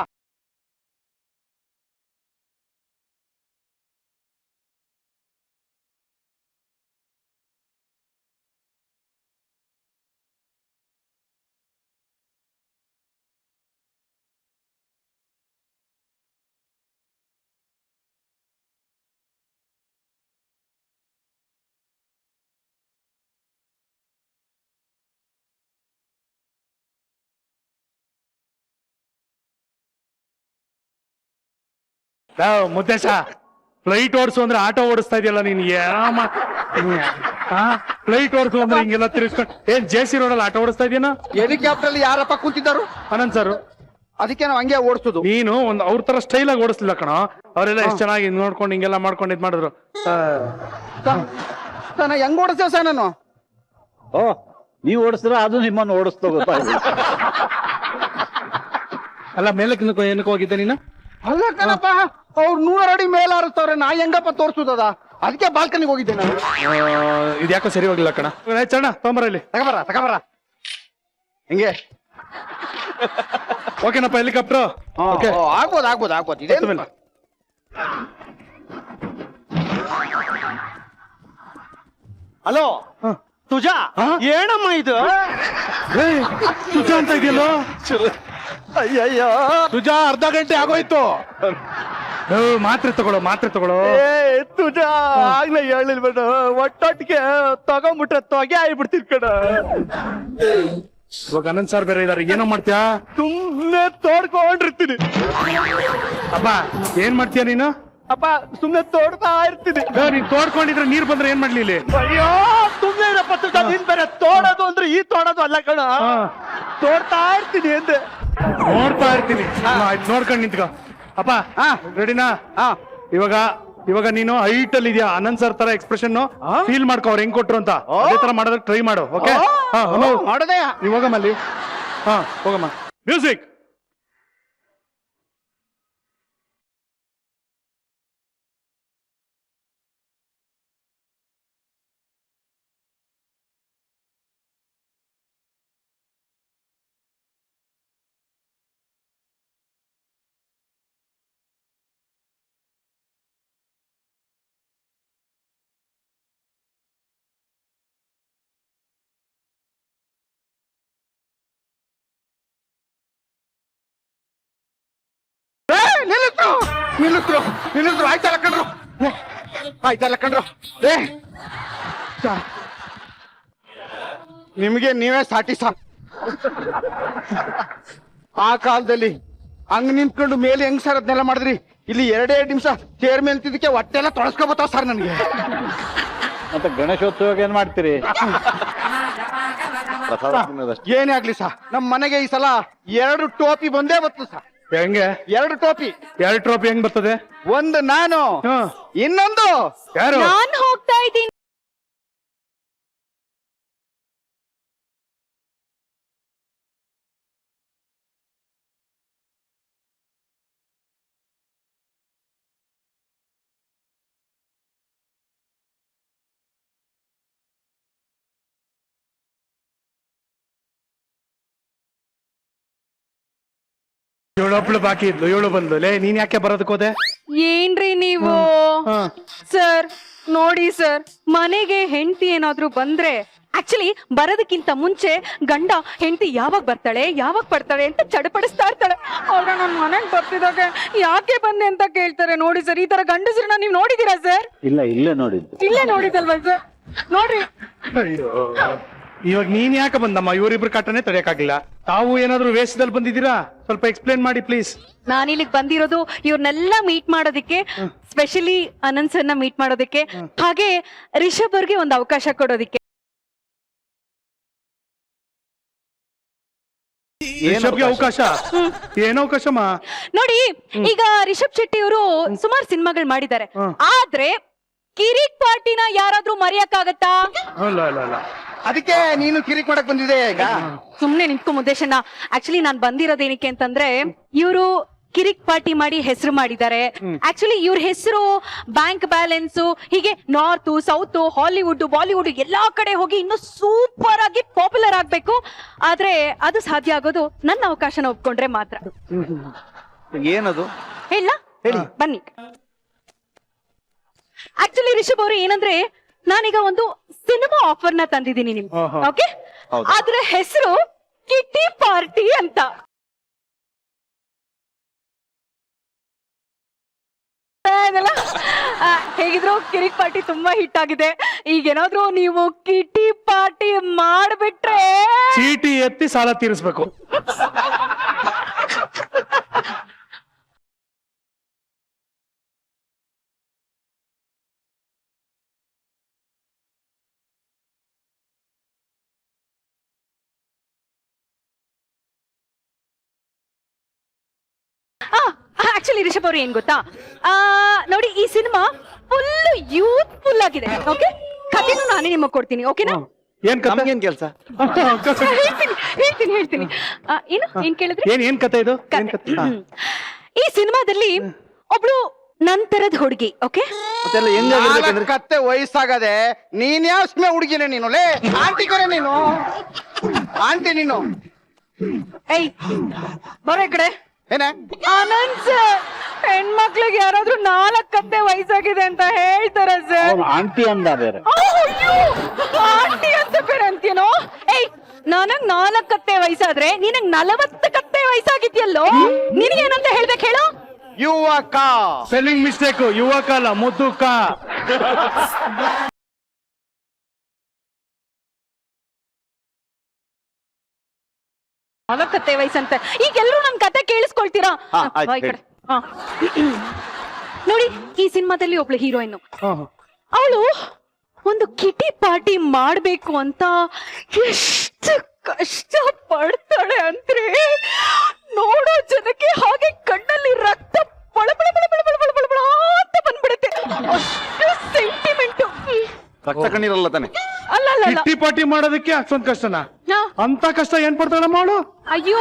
ಮುದ್ದೇಶ, ಫ್ಲೈಟ್ ಓಡಿಸು ಅಂದ್ರೆ ಆಟೋ ಓಡಿಸ್ತಾ ಇದೆಯಲ್ಲ ನೀನ್. ಫ್ಲೈಟ್ ಓಡಿಸು ಅಂದ್ರೆ ಹಿಂಗೆಲ್ಲ ತಿರ್ಸ್ಕೊಂಡು ಏನ್ ಜೆ.ಸಿ. ರೋಡಲ್ಲಿ ಆಟೋ ಓಡಿಸ್ತಾ ಇದೆಯಾ? ಹೆಲಿಕಾಪ್ಟರ್ ಅಲ್ಲಿ ಯಾರಪ್ಪ ಕೂತಿದ್ದಾರು? ಅನಂತ್ ಸರ್. ಅದಕ್ಕೆ ನಾವು ಹಂಗೆ ಓಡಿಸೋದು. ನೀನು ಒಂದು ಅವ್ರ ತರ ಸ್ಟೈಲ್ ಆಗಿ ಓಡಿಸ್ಲಿಲ್ಲ ಕಣ. ಅವರೆಲ್ಲ ಎಷ್ಟು ಚೆನ್ನಾಗಿ ನೋಡ್ಕೊಂಡು ಹಿಂಗೆಲ್ಲ ಮಾಡ್ಕೊಂಡು ಇದ್ ಮಾಡಿದ್ರು. ನಾನು ಹೆಂಗ್ ಓಡಿಸ್ತೇವೆ ಸರ್ ನಾನು? ಓ, ನೀವು ಓಡಿಸಿದ್ರೆ ಅದು ನಿಮ್ಮನ್ನು ಓಡಿಸ್ತೋ ಗೊತ್ತಾಗ. ಅಲ್ಲ ಮೇಲಕ್ಕೆ ಏನಕ್ಕೆ ಹೋಗಿದ್ದೆ ನೀನು? ಅಲ್ಲ ಕಣಪ್ಪ, ಅವ್ರು 100 ಅಡಿ ಮೇಲೆ ಹಾರಿಸ್ತವ್ರೆ, ನಾ ಹೆಂಗಪ್ಪ ತೋರ್ಸುದದ? ಅದಕ್ಕೆ ಬಾಲ್ಕನಿಗೆ ಹೋಗಿದ್ದೆ ನಾನು. ಇದ್ಯಾಕೋ ಸರಿ ಹೋಗಿಲ್ಲ ಕಣ. ಚಣ್ಣ ತೊಂಬರ ಇಲ್ಲಿ ತಗಬರ ಹಿಂಗೆ. ಓಕೆನಪ್ಪ ಹೆಲಿಕಾಪ್ಟರ್? ಆಗ್ಬೋದು ಇದೆ. ಹಲೋ ತುಜಾ, ಏನಮ್ಮ ಇದು? ತುಜಾ ಅಂತ ಇದೆಯಲ್ಲೋ? ಅಯ್ಯಯ್ಯೋ ತುಜಾ, ಅರ್ಧ ಗಂಟೆ ಆಗೋಯ್ತು. ಮಾತ್ರೆ ತಗೊಳ್ಳೋ. ತುಜಾ ಆಗ್ಲೇ ಹೇಳಿಲ್ಬೇಡ, ಒಟ್ಟೊಟ್ಟಿಗೆ ತಗೊಂಡ್ಬಿಟ್ರೆ ತೊಗೆ ಆಗ್ಬಿಡ್ತಿದ್ ಕಣ. ಇವಾಗ ಅನಂತ್ ಸರ್ ಬೇರೆ ಇದಾರೆ, ಏನೋ ಮಾಡ್ತೀಯಾ? ಸುಮ್ನೆ ತೋಡ್ಕೊಂಡಿರ್ತೀನಿ. ಅಪ್ಪ ಏನ್ ಮಾಡ್ತೀಯ ನೀನು? ಅಪ್ಪ ಸುಮ್ನೆ ತೋಡ್ತಾ ಇರ್ತೀನಿ. ನೀನ್ ತೋಡ್ಕೊಂಡಿದ್ರೆ ನೀರ್ ಬಂದ್ರೆ ಏನ್ ಮಾಡ್ಲಿ ಇಲ್ಲಿ? ಅಯ್ಯೋ ಸುಮ್ನೆ ಇರಪ್ಪ ತುಜಾ, ನೀನ್ ಬೇರೆ ತೋಡೋದು ಅಂದ್ರೆ ಈ ತೋಡೋದು ಅಲ್ಲ ಕಣ, ತೋಡ್ತಾ ಇರ್ತೀನಿ ಅಂದೆ. ನೋಡ್ತಾ ಇರ್ತೀನಿ. ನೋಡ್ಕೊಂಡ್ ನಿಂತ್ಕೋ. ಅಪ್ಪ ರೆಡಿನಾ? ಇವಾಗ ನೀನು ಹೈಟ್ ಅಲ್ಲಿ ಇದೆಯಾ, ಅನಂತ್ ಸರ್ ತರ ಎಕ್ಸ್ಪ್ರೆಷನ್ ಫೀಲ್ ಮಾಡ್ಕೋ, ಅವ್ರು ಹೆಂಗ್ ಕೊಟ್ರು ಅಂತ. ಅದೇ ತರ ಮಾಡೋದಕ್ಕೆ ಟ್ರೈ ಮಾಡು. ಓಕೆ? ಮಾಡೋದೇ. ನೀವ್ ಹೋಗಮ್ಮ ಅಲ್ಲಿ. ಹೋಗಮ್ಮ. ಮ್ಯೂಸಿಕ್. ನಿಲ್ಲಿಸ್ರು ಆಯ್ತಲ್ಲ ಕಣ್ರು. ನಿಮ್ಗೆ ನೀವೇ ಸಾಟಿ ಸಾ. ಆ ಕಾಲದಲ್ಲಿ ಹಂಗ್ ನಿಂತ್ಕೊಂಡು ಮೇಲೆ ಹೆಂಗ್ ಸರ್ ಅದನ್ನೆಲ್ಲ ಮಾಡಿದ್ರಿ? ಇಲ್ಲಿ 2 ನಿಮಿಷ ಚೇರ್ ಮೇಲೆ ನಿಂತಿದ್ದಕ್ಕೆ ಹೊಟ್ಟೆ ಎಲ್ಲ ತೊಳಸ್ಕೊಬತ್ತಾವ ಸರ್ ನನಗೆ. ಮತ್ತೆ ಗಣೇಶೋತ್ಸವಕ್ಕೆ ಏನ್ ಮಾಡ್ತೀರಿ? ಪ್ರಸಾದ ತಿನ್ನೋದಷ್ಟೇ. ಏನೇ ಆಗ್ಲಿ ಸರ್, ನಮ್ ಮನೆಗೆ ಈ ಸಲ 2 ಟೋಪಿ ಬಂದೇ ಬತ್ತು ಸರ್. ಹೆಂಗೆ 2 ಟೋಪಿ. 2 ಟ್ರೋಫಿ ಹೆಂಗ್ ಬರ್ತದೆ? ಒಂದು ನಾನು, ಇನ್ನೊಂದು ಯಾರು? ನಾನ್ ಹೋಗ್ತಾ ಇದ್ದೀನಿ. ಇವಳೊಬ್ಳು ಬಾಕಿ ಇದ್ಲು, ಇವಳು ಬಂದ್ಲು. ಲೇ ನೀನ್ ಯಾಕೆ ಬರೋದಕ್ಕೆ ಹೋದೆ? ಏನ್ರಿ ನೀವು ಸರ್? ನೋಡಿ ಸರ್, ಮನೆಗೆ ಹೆಂಡತಿ ಏನಾದ್ರೂ ಬಂದ್ರೆ ಆಕ್ಚುಲಿ ಬರೋದಕ್ಕಿಂತ ಮುಂಚೆ ಗಂಡ ಹೆಂಡತಿ ಯಾವಾಗ ಬರ್ತಾಳೆ ಯಾವಾಗ ಬರ್ತಾಳೆ ಅಂತ ಚಡಪಡಿಸ್ತಾ ಇರ್ತಾಳೆ. ಅವ್ರ ನನ್ನ ಮನೆಗೆ ಬರ್ತಿದಾಗ ಯಾಕೆ ಬಂದೆ ಅಂತ ಕೇಳ್ತಾರೆ. ನೋಡಿ ಸರ್, ಈ ತರ ಗಂಡಸ್ರನ್ನ ನೀವು ನೋಡಿದೀರಾ ಸರ್? ಇಲ್ಲ, ಇಲ್ಲೇ ನೋಡಿದ್ದು. ಇಲ್ಲೇ ನೋಡಿದಲ್ವಾ ಸರ್? ನೋಡ್ರಿ. ಅಯ್ಯೋ, ಇವಾಗ ನೀನ್ ಯಾಕೆ ಬಂದಮ್ಮ? ಇವರಿಬ್ರು ಕಾಟನೆ ತಡೆಯಕ್ಕಾಗಿಲ್ಲ. ತಾವು ಏನಾದ್ರು ವೇಷದಲ್ಲಿ ಬಂದಿದ್ದೀರಾ? ಸ್ವಲ್ಪ ಎಕ್ಸ್ಪ್ಲೇನ್ ಮಾಡಿ ಪ್ಲೀಸ್. ನಾನಿಲ್ಲಿಗೆ ಬಂದಿರೋದು ಇವ್ರನ್ನೆಲ್ಲ ಮೀಟ್ ಮಾಡೋದಕ್ಕೆ, ಸ್ಪೆಷಲಿ ಅನಂತ್ ಸರ್ನ ಮೀಟ್ ಮಾಡೋದಕ್ಕೆ, ಹಾಗೆ ರಿಷಬ್ ಅವ್ರಿಗೆ ಒಂದು ಅವಕಾಶ ಕೊಡೋದಕ್ಕೆ. ರಿಷಬ್ಗೆ ಅವಕಾಶ? ಏನ್ ಅವಕಾಶಮ್ಮ? ನೋಡಿ, ಈಗ ರಿಷಬ್ ಶೆಟ್ಟಿ ಅವರು ಸುಮಾರು ಸಿನಿಮಾಗಳು ಮಾಡಿದ್ದಾರೆ, ಆದ್ರೆ ಕಿರಿಕ್ ಪಾರ್ಟಿನ ಯಾರಾದ್ರೂ ಮರೆಯಕ್ಕಾಗತ್ತಾ? ಅಲ್ಲ ಅಲ್ಲ ಅಲ್ಲ, ಅದಕ್ಕೆ ನೀನು ಕಿರಿಕ್ ಮಾಡಕ್ ಬಂದಿದೆ ಈಗ. ಸುಮ್ನೆ ನಿಂತ್ಕೊ ಮುದ್ದೇಶಣ್ಣ. ಆಕ್ಚುಲಿ ನಾನ್ ಬಂದಿರೋದೇನಕ್ಕೆ ಅಂತಂದ್ರೆ, ಇವರು ಕಿರಿಕ್ ಪಾರ್ಟಿ ಮಾಡಿ ಹೆಸರು ಮಾಡಿದ್ದಾರೆ. ಆಕ್ಚುಲಿ ಇವ್ರ ಹೆಸರು ಬ್ಯಾಂಕ್ ಬ್ಯಾಲೆನ್ಸ್, ಹೀಗೆ ನಾರ್ತ್ ಸೌತ್ ಹಾಲಿವುಡ್ ಬಾಲಿವುಡ್ ಎಲ್ಲಾ ಕಡೆ ಹೋಗಿ ಇನ್ನು ಸೂಪರ್ ಆಗಿ ಪಾಪ್ಯುಲರ್ ಆಗ್ಬೇಕು. ಆದ್ರೆ ಅದು ಸಾಧ್ಯ ಆಗೋದು ನನ್ನ ಅವಕಾಶನ ಒಪ್ಕೊಂಡ್ರೆ ಮಾತ್ರ. ಏನದು? ಹೇಳ ಹೇಳಿ, ಬನ್ನಿ. ಆಕ್ಚುಲಿ ರಿಷಬ್ ಅವರು ಏನಂದ್ರೆ, ನಾನೀಗ ಒಂದು ಸಿನಿಮಾ ಆಫರ್ ನ ತಂದಿದ್ದೀನಿ ನಿಮ್ಗೆ. ಓಕೆ, ಅದ್ರ ಹೆಸರು ಕಿಟ್ಟಿ ಪಾರ್ಟಿ ಅಂತ. ಹೇಗಿದ್ರು ಕಿರಿಕ್ ಪಾರ್ಟಿ ತುಂಬಾ ಹಿಟ್ ಆಗಿದೆ. ಈಗೇನಾದ್ರೂ ನೀವು ಕಿಟ್ಟಿ ಪಾರ್ಟಿ ಮಾಡ್ಬಿಟ್ರೆ ಚೀಟಿ ಎತ್ತಿ ಸಾಲ ತೀರಿಸ್ಬೇಕು. ಆಕ್ಚುಲಿ ರಿಷಬ್ ಅವರು ಏನ್ ಗೊತ್ತಾ, ನೋಡಿ ಈ ಸಿನಿಮಾ ಫುಲ್ ಯೂತ್ಫುಲ್ ಆಗಿದೆ. ಓಕೆ, ಕಥೆನೂ ನಾನೇ ನಿಮಗೆ ಕೊಡ್ತೀನಿ. ಓಕೆನಾ? ಏನ್ ಕತೆ? ಏನ್ ಕೆಲಸ? ಹೇಳ್ತೀನಿ. ಏನ್ ಕೇಳಿದ್ರಿ? ಏನ್ ಕತೆ ಇದು? ಈ ಸಿನಿಮಾದಲ್ಲಿ ಒಬ್ಳು ನಂತರದ ಹುಡುಗಿ. ಓಕೆ, ಕತ್ತೆ ವಯಸ್ಸಾಗದೆ ನೀನ್ ಯಾವ ಸಿನಿಮಾ ಹುಡುಗಿನೇ ನೀನು? ಲೇ ಆಂಟಿ ಕರೆ ನೀನು, ಆಂಟಿ ನೀನು. ಏಯ್ ಬರೋ ಈ ಕಡೆ. ಏನ ಆನಂದ್ ಸರ್, ಹೆಣ್ಮಕ್ಳಿಗೆ ಯಾರಾದ್ರೂ 4 ಕತ್ತೆ ವಯಸ್ಸಾಗಿದೆ ಅಂತ ಹೇಳ್ತಾರ ಸರ್. ಆಂಟಿ ಅಂದ ಬೇರೆ. ಆಂಟಿ ಅಂತ ಬೇರೆ ಅಂತೀನೋ? ಏಯ್, ನನಗ್ 4 ಕತ್ತೆ ವಯಸ್ಸಾದ್ರೆ ನಿನಗ್ 40 ಕತ್ತೆ ವಯಸ್ಸಾಗಿದ್ಯಲ್ಲೋ. ನಿನಗೇನಂತ ಹೇಳ್ಬೇಕು ಹೇಳು? ಯುವಕ. Spelling mistake. ಯುವಕ ಅಲ್ಲ, ಮುದುಕ. 4 ಕತ್ತೆ ವಯಸ್ಸಂತ. ಈಗ ಎಲ್ರು ನನ್ ಕತೆ ಕೇಳಿಸ್ಕೊಳ್ತೀರಾ? ಬಾ ಈ ಕಡೆ. ನೋಡಿ, ಈ ಸಿನಿಮಾದಲ್ಲಿ ಒಬ್ಳು ಹೀರೋಯಿನ್, ಅವಳು ಒಂದು ಕಿಟಿ ಪಾರ್ಟಿ ಮಾಡ್ಬೇಕು ಅಂತ ಎಷ್ಟು ಕಷ್ಟ ಪಡ್ತಾಳೆ ಅಂದ್ರೆ, ನೋಡೋ ಜನಕ್ಕೆ ಹಾಗೆ ಕಣ್ಣಲ್ಲಿ ರಕ್ತ ಬಳ ಬಳ ಬಳ ಬಳ ಬಳ ಬಳ ಬಳ ಬಳ ಅಂತ ಬಂದ್ಬಿಡುತ್ತೆ. ಅಷ್ಟು ಸೆಂಟಿಮೆಂಟ್. ರಕ್ತ ಕಣ್ಣೀರಲ್ಲ ತಾನೆ? ಅಲ್ಲ ಅಲ್ಲ ಅಲ್ಲ. ಕಿಟ್ಟಿ ಪಾರ್ಟಿ ಮಾಡೋದಕ್ಕೆ ಅಷ್ಟೊಂದ್ ಕಷ್ಟನಾ? ಹಾ. ಅಂತ ಕಷ್ಟ ಏನ್ ಪಡ್ತಾಳಮ್ಮ ಅವಳು? ಅಯ್ಯೋ,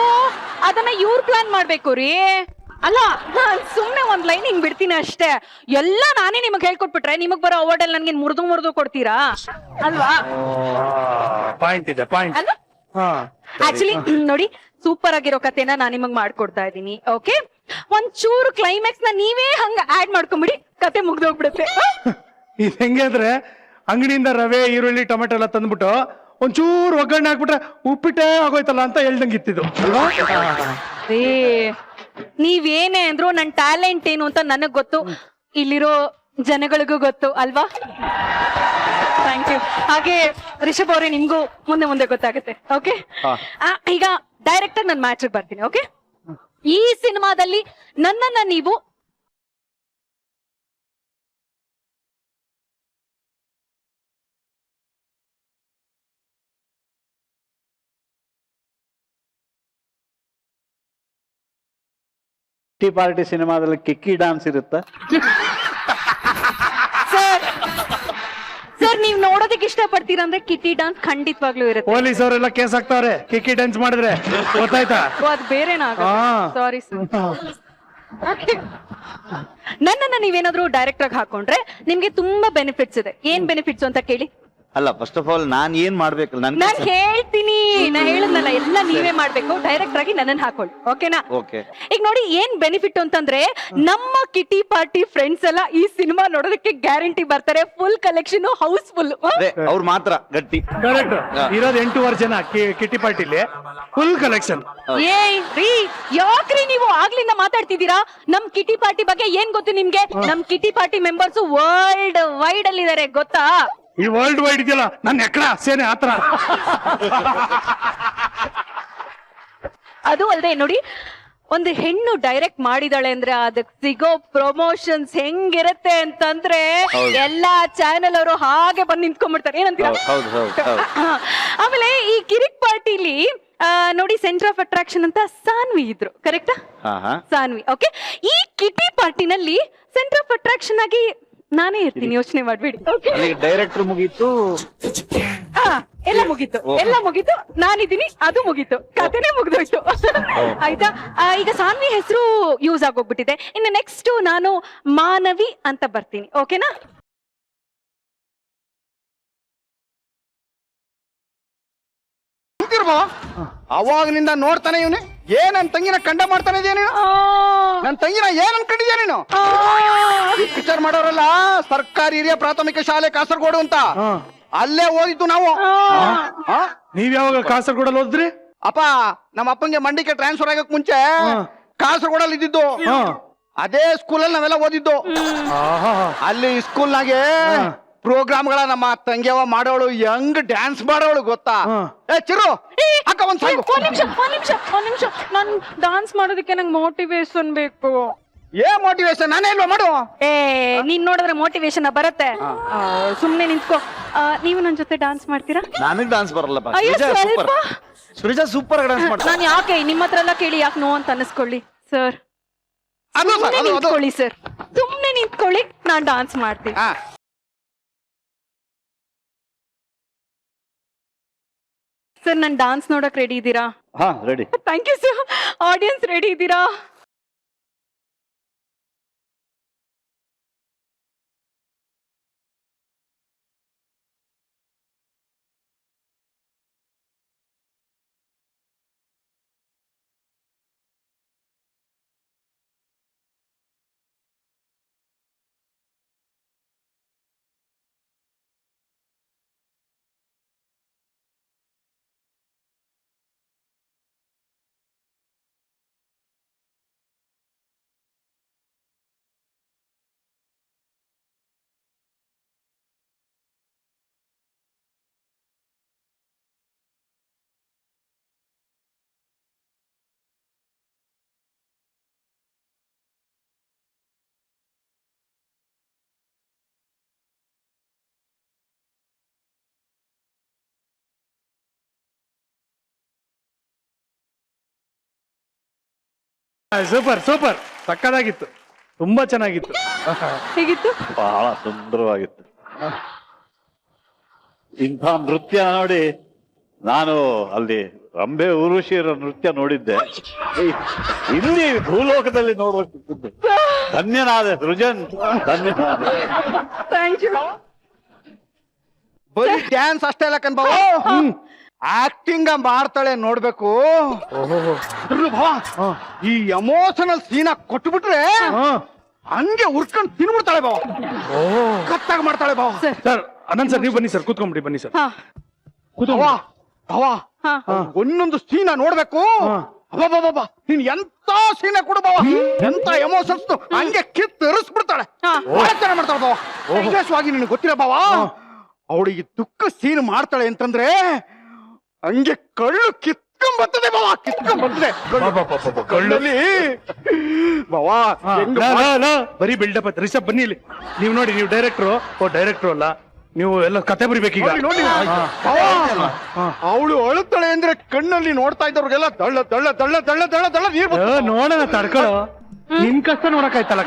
ಅದನ್ನ ಇವ್ರು ಪ್ಲಾನ್ ಮಾಡ್ಬೇಕು ರೀ. ಅಲ್ಲ, ನಾನ್ ಸುಮ್ನೆ ಒಂದ್ ಲೈನ್ ಹಿಂಗ್ ಬಿಡ್ತೀನಿ ಅಷ್ಟೇ. ಎಲ್ಲ ನಾನೇ ನಿಮಗ್ ಹೇಳ್ಕೊಟ್ಬಿಟ್ರೆ ನಿಮಗ್ ಬರೋ ಅವಾರ್ಡ್ ಅಲ್ಲಿ ನನ್ಗೆ ಮುರಿದು ಕೊಡ್ತೀರಾ ಅಲ್ವಾ? ಪಾಯಿಂಟ್ ಇದೆ, ಪಾಯಿಂಟ್. ಅಲ್ವಾ? ಆಕ್ಚುಲಿ ನೋಡಿ, ಸೂಪರ್ ಆಗಿರೋ ಕಥೆನ ನಾನ್ ನಿಮಗ್ ಮಾಡ್ಕೊಡ್ತಾ ಇದೀನಿ. ಓಕೆ, ಒಂಚೂರು ಕ್ಲೈಮ್ಯಾಕ್ಸ್ ನ ನೀವೇ ಹಂಗ ಆಡ್ ಮಾಡ್ಕೊಂಬಿಡಿ, ಕತೆ ಮುಗ್ದೋಗ್ಬಿಡುತ್ತೆ. ಇದು ಹೆಂಗೆ ಅಂದ್ರೆ, ಅಂಗಡಿಯಿಂದ ರವೆ ಈರುಳ್ಳಿ ಟೊಮೆಟೊ ಎಲ್ಲ ತಂದ್ಬಿಟ್ಟು ಒಂಚೂರು ಒಗ್ಗರಣೆ ಹಾಕ್ಬಿಟ್ರೆ ಉಪ್ಪಿಟ್ಟೆ ಆಗೋಯ್ತಲ್ಲ ಅಂತ ಹೇಳ್ದಂಗಿತ್ತಿದ್ದು ಅಲ್ವಾ? ಏ, ನೀವೇನೇ ಅಂದ್ರು ನನ್ ಟ್ಯಾಲೆಂಟ್ ಏನು ಅಂತ ನನಗ್ ಗೊತ್ತು, ಇಲ್ಲಿರೋ ಜನಗಳಿಗೂ ಗೊತ್ತು ಅಲ್ವಾ? Thank you. ಹಾಗೆ ರಿಷಬ್ ಅವರೇ, ನಿಮ್ಗೂ ಮುಂದೆ ಗೊತ್ತಾಗುತ್ತೆ. ಓಕೆ, ಈಗ ಡೈರೆಕ್ಟರ್ ನನ್ನ ಮ್ಯಾಟ್ರಿಗೆ ಬರ್ತೀನಿ. ಓಕೆ, ಈ ಸಿನಿಮಾದಲ್ಲಿ ನನ್ನನ್ನ ನೀವು ಕಿಟ್ಟಿ ಪಾರ್ಟಿ ಸಿನಿಮಾದಲ್ಲಿ ಕಿಕ್ಕಿ ಡಾನ್ಸ್ ಇರುತ್ತಾ? ಸರ್ ನೀವ್ ನೋಡೋದಕ್ಕೆ ಇಷ್ಟ ಪಡ್ತೀರಾ ಅಂದ್ರೆ ಕಿಟ್ಟಿ ಡಾನ್ಸ್ ಖಂಡಿತವಾಗ್ಲೂ ಇರುತ್ತೆ. ಪೊಲೀಸ್ ಅವರೆಲ್ಲ ಕೇಸ್ ಹಾಕ್ತಾವ್ರೆ ಕಿಕ್ಕಿ ಡ್ಯಾನ್ಸ್ ಮಾಡಿದ್ರೆ, ಗೊತ್ತಾಯ್ತಾ? ಅದು ಬೇರೆನಾ? Sorry sir. ನನ್ನನ್ನ ನೀವೇನಾದ್ರೂ ಡೈರೆಕ್ಟರ್ ಆಗಿ ಹಾಕೊಂಡ್ರೆ ನಿಮ್ಗೆ ತುಂಬಾ ಬೆನಿಫಿಟ್ಸ್ ಇದೆ. ಏನ್ ಬೆನಿಫಿಟ್ಸ್ ಅಂತ ಕೇಳಿ. ಅಲ್ಲ, ಫಸ್ಟ್ ಆಫ್ ಆಲ್ ನಾನ್ ಏನ್ ಮಾಡ್ಬೇಕು? ನಾನ್ ಹೇಳ್ತೀನಿ, ನಾ ಹೇಳದ್ನಲ್ಲ ಎಲ್ಲ ನೀವೇ ಮಾಡ್ಬೇಕು. ಡೈರೆಕ್ಟರ್ ಆಗಿ ನನ್ನನ್ನು ಹಾಕೊಳ್ಳಿ, ಓಕೆನಾ? ಓಕೆ. ಈಗ ನೋಡಿ ಏನ್ ಬೆನಿಫಿಟ್ ಅಂತಂದ್ರೆ ನಮ್ಮ ಕಿಟಿ ಪಾರ್ಟಿ ಫ್ರೆಂಡ್ಸ್ ಎಲ್ಲ ಈ ಸಿನಿಮಾ ನೋಡೋದಕ್ಕೆ ಗ್ಯಾರಂಟಿ ಬರ್ತಾರೆ. Full collection, housefull. ಅವ್ರು ಮಾತ್ರ ಗಟ್ಟಿ. ಕರೆಕ್ಟ್. ಇರೋದು 8 ಜನ ಕಿಟ್ಟಿ ಪಾರ್ಟಿಲಿ, ಫುಲ್ ಕಲೆಕ್ಷನ್. ಏಯ್ ರೀ, ಯಾಕ್ರಿ ನೀವು ಆಗ್ಲಿಂದ ಮಾತಾಡ್ತಿದ್ದೀರಾ? ನಮ್ ಕಿಟಿ ಪಾರ್ಟಿ ಬಗ್ಗೆ ಏನ್ ಗೊತ್ತು ನಿಮ್ಗೆ? ನಮ್ ಕಿಟಿ ಪಾರ್ಟಿ ಮೆಂಬರ್ಸ್ ವರ್ಲ್ಡ್ ವೈಡ್ ಅಲ್ಲಿ ಇದಾರೆ, ಗೊತ್ತಾ? ಈ ವರ್ಲ್ಡ್ ವೈಡ್ ಇದೆಯಲ್ಲ, ನನ್ನ ಎಕ್ಕಡ ಸೇನೆ ಆತರ. ಅದು ಅಲ್ಲದೆ ನೋಡಿ, ಒಂದು ಹೆಣ್ಣು ಡೈರೆಕ್ಟ್ ಮಾಡಿದಾಳೆ ಅಂದ್ರೆ ಅದಕ್ಕೆ ಸಿಗೋ ಪ್ರಮೋಷನ್ಸ್ ಹೆಂಗಿರತ್ತೆ ಅಂತಂದ್ರೆ ಎಲ್ಲಾ ಚಾನೆಲ್ ಅವರು ಹಾಗೆ ಬಂದು ನಿಂತ್ಕೊಂಡ್ಬಿಡ್ತಾರೆ. ಏನಂತೀರಾ? ಆಮೇಲೆ ಈ ಕಿರಿಕ್ ಪಾರ್ಟಿಲಿ ನೋಡಿ ಸೆಂಟರ್ ಆಫ್ ಅಟ್ರಾಕ್ಷನ್ ಅಂತ ಸಾನ್ವಿ ಇದ್ರು, ಕರೆಕ್ಟಾ? ಸಾನ್ವಿ. ಓಕೆ, ಈ ಕಿಟಿ ಪಾರ್ಟಿನಲ್ಲಿ ಸೆಂಟರ್ ಆಫ್ ಅಟ್ರಾಕ್ಷನ್ ಆಗಿ ನಾನೇ ಇರ್ತೀನಿ, ಯೋಚನೆ ಮಾಡ್ಬೇಡಿ. ಡೈರೆಕ್ಟರ್ ಮುಗೀತು, ಎಲ್ಲ ಮುಗೀತು, ಎಲ್ಲ ಮುಗೀತು. ನಾನಿದ್ದೀನಿ, ಅದು ಮುಗೀತು, ಕಥೆನೇ ಮುಗ್ದೋಯ್ತು. ಆಯ್ತಾ? ಈಗ ಸಾನ್ವಿ ಹೆಸರು ಯೂಸ್ ಆಗೋಗ್ಬಿಟ್ಟಿದೆ. ಇನ್ನು ನೆಕ್ಸ್ಟ್ ನಾನು ಮಾನವಿ ಅಂತ ಬರ್ತೀನಿ, ಓಕೆನಾ? ಅವಾಗನಿಂದ ನೋಡ್ತಾನೆ ಇವನೇ. ಏನ್ ನನ್ ತಂಗಿನ ಕಂಡ ಮಾಡ್ತಾನೆ ಇದೆಯಾ ನೀನು? ನನ್ ತಂಗಿನ ಏನ್ ಅನ್ಕೊಂಡಿದ್ಯಾ ನೀನು? ಪಿಕ್ಚರ್ ಮಾಡೋರಲ್ಲ ಸರ್ಕಾರಿ ಹಿರಿಯ ಪ್ರಾಥಮಿಕ ಶಾಲೆ ಕಾಸರಗೋಡು ಅಂತ, ಅಲ್ಲೇ ಓದಿದ್ದು ನಾವು. ನೀವ್ ಯಾವಾಗ ಕಾಸರಗೋಡಲ್ಲಿ ಓದಿದ್ರಿ? ಅಪ್ಪ, ನಮ್ಮ ಅಪ್ಪಂಗೆ ಮಂಡಿಗೆ ಟ್ರಾನ್ಸ್ಫರ್ ಆಗಕ್ ಮುಂಚೆ ಕಾಸರಗೋಡಲ್ಲಿ ಇದ್ದಿದ್ದು. ಅದೇ ಸ್ಕೂಲಲ್ಲಿ ನಾವೆಲ್ಲ ಓದಿದ್ದು. ಅಲ್ಲಿ ಸ್ಕೂಲ್ನಾಗೆ ಪ್ರೋಗ್ರಾಮ್ಗಳ ನಮ್ಮ ತಂಗಿಯವ ಮಾಡೋಳು, ಯಂಗ್ ಡ್ಯಾನ್ಸ್ ಮಾಡೋಳು, ಗೊತ್ತಾ? ಚಿರು ಅಕ್ಕ ಒಂದ್ ಸಾಂಗ್. ಒಂದ್ ನಿಮಿಷ, ನಾನ್ ಡಾನ್ಸ್ ಮಾಡೋದಕ್ಕೆ ನಂಗೆ ಮೋಟಿವೇಶನ್ ಬೇಕು. ಏನ್ ಮೋಟಿವೇಶನ್? ನಾನೇ ಇಲ್ವಾ ಮಾಡು. ನೀನ್ ನೋಡಿದ್ರೆ ಮೋಟಿವೇಶನ್ ಬರುತ್ತೆ. ಸುಮ್ನೆ ನಿಂತ್ಕೋ. ನೀವು ನನ್ ಜೊತೆ ಡಾನ್ಸ್ ಮಾಡ್ತೀರಾ? ನನಗ್ ಡಾನ್ಸ್ ಬರಲ್ಲ. ಸೃಜಾ ಸೂಪರ್ ಡಾನ್ಸ್ ಮಾಡ್ತಾರೆ. ನಾನು ಯಾಕೆ ನಿಮ್ಮ ಹತ್ರ ಎಲ್ಲ ಕೇಳಿ ಯಾಕೆ ನೋ ಅಂತ ಅನಿಸ್ಕೊಳ್ಳಿ ಸರ್? ನಿಂತ್ಕೊಳ್ಳಿ ಸರ್, ಸುಮ್ನೆ ನಿಂತ್ಕೊಳ್ಳಿ, ನಾನ್ ಡಾನ್ಸ್ ಮಾಡ್ತೀನಿ. ಸರ್, ನನ್ ಡಾನ್ಸ್ ನೋಡಕ್ ರೆಡಿ ಇದ್ದೀರಾ? Ready. Thank you sir. Audience ready ಇದ್ದೀರಾ? ಸೂಪರ್ ಸೂಪರ್, ಸಕ್ಕದಾಗಿತ್ತು, ತುಂಬಾ ಚೆನ್ನಾಗಿತ್ತು. ಹೇಗಿತ್ತು? ಬಹಳ ಸುಂದರವಾಗಿತ್ತು. ಇಂಥ ನೃತ್ಯ ನೋಡಿ ನಾನು ಅಲ್ಲಿ ರಂಬೆ ಊರ್ವಶಿಯರ ನೃತ್ಯ ನೋಡಿದ್ದೆ, ಇಲ್ಲಿ ಭೂಲೋಕದಲ್ಲಿ ನೋಡಬೇಕಿತ್ತು. ಧನ್ಯನಾದೆ ಸೃಜನ್, ಧನ್ಯನಾದ. Thank you. ಬರೀ ಡ್ಯಾನ್ಸ್ ಅಷ್ಟೇ ಅಲ್ಲ ಕಣ್ಬಾವ, ಆಕ್ಟಿಂಗ್ ಮಾಡ್ತಾಳೆ ನೋಡ್ಬೇಕು. ಈ ಎಮೋಷನಲ್ ಸೀನ ಕೊಟ್ಬಿಟ್ರೆ ಹಂಗೆ ಉರ್ಕೊಂಡು ತಿನ್ಬಿಡ್ತಾಳೆ ಬಾವ. ಕತ್ತಾಗ ಮಾಡ್ತಾಳೆ ಬಾವ. ಸರ್, ಅನಂತ್ ಸರ್, ನೀವು ಬನ್ನಿ ಸರ್, ಕೂತ್ಕೊಂಡ್ಬಿಡಿ, ಬನ್ನಿ ಸರ್. ಒಂದೊಂದು ಸೀನ ನೋಡ್ಬೇಕು. ಅಬ್ಬಬ್ಬಬ್ಬ, ನೀನ್ ಎಂತ ಸೀನ ಕೊಡು ಬಾವ, ಎಂತ ಎಮೋಷನ್ಸ್ ಹಂಗೆ ಕಿತ್ತರಿಸ್ಬಿಡ್ತಾಳೆ. ಬಹಳ ಚೆನ್ನಾಗಿ ಮಾಡ್ತಾಳೆ ಬಾವ. ವಿಶೇಷವಾಗಿ ನಿನಗೆ ಗೊತ್ತಿಲ್ಲ ಬಾವ, ಅವಳಿಗೆ ದುಃಖ ಸೀನ್ ಮಾಡ್ತಾಳೆ ಅಂತಂದ್ರೆ ಹಂಗೆ ಕಳ್ಳು ಕಿತ್ಕೊಂಡ್ಬರ್ತದೆ ಬಾವಾ, ಕಿತ್ಕೊಂಡ್ಬರ್ತದೆ. ಕಣ್ಣಲ್ಲಿ ಬಾವಾ ಹೆಂಗ್ ಬರೀ ಬಿಲ್ಡಪ್ ಆಯ್ತು. ರಿಷಬ್ ಬನ್ನಿ ಇಲ್ಲಿ. ನೀವು ನೋಡಿ, ನೀವು ಡೈರೆಕ್ಟ್ರು. ಡೈರೆಕ್ಟ್ರು ಅಲ್ಲ, ನೀವು ಎಲ್ಲ ಕತೆ ಬರಿಬೇಕೀಗ. ಅವಳು ಅಳುತ್ತಾಳೆ ಅಂದ್ರೆ ಕಣ್ಣಲ್ಲಿ ನೋಡ್ತಾ ಇದ್ದವ್ರಿಗೆಲ್ಲ ದಳ್ಳ ದಳ್ಳ ದಳ್ಳ ದಳ್ಳ ದಳ್ಳ ದಳ್ಳ ನೀರ್ ನೋಡೋಣ, ತಡ್ಕೊಳ್ಳೋ. ನಿನ್ ಕಷ್ಟ ನೋಡಕ್ಕಾಯ್ತಲ್ಲ.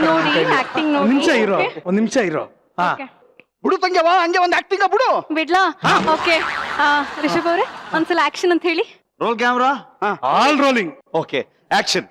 acting ಒಂದ್ ನೋಡಿ, ನಿಮಿಷ ಇರೋ, okay? ಒಂದ್ ನಿಮಿಷ ಇರೋ. ಹಾ, ಬಿಡು ತಂಗ್ಯವಾ, ಹಂಗೆ ಒಂದ್ ಆಕ್ಟಿಂಗ್ ಬಿಡು. ಬಿಡ್ಲಾ? ಓಕೆ, ರಿಷಬ್ ಅವ್ರೆ ಒಂದ್ಸಲ ಆಕ್ಷನ್ ಅಂತ ಹೇಳಿ. Roll camera. All rolling. Okay, action.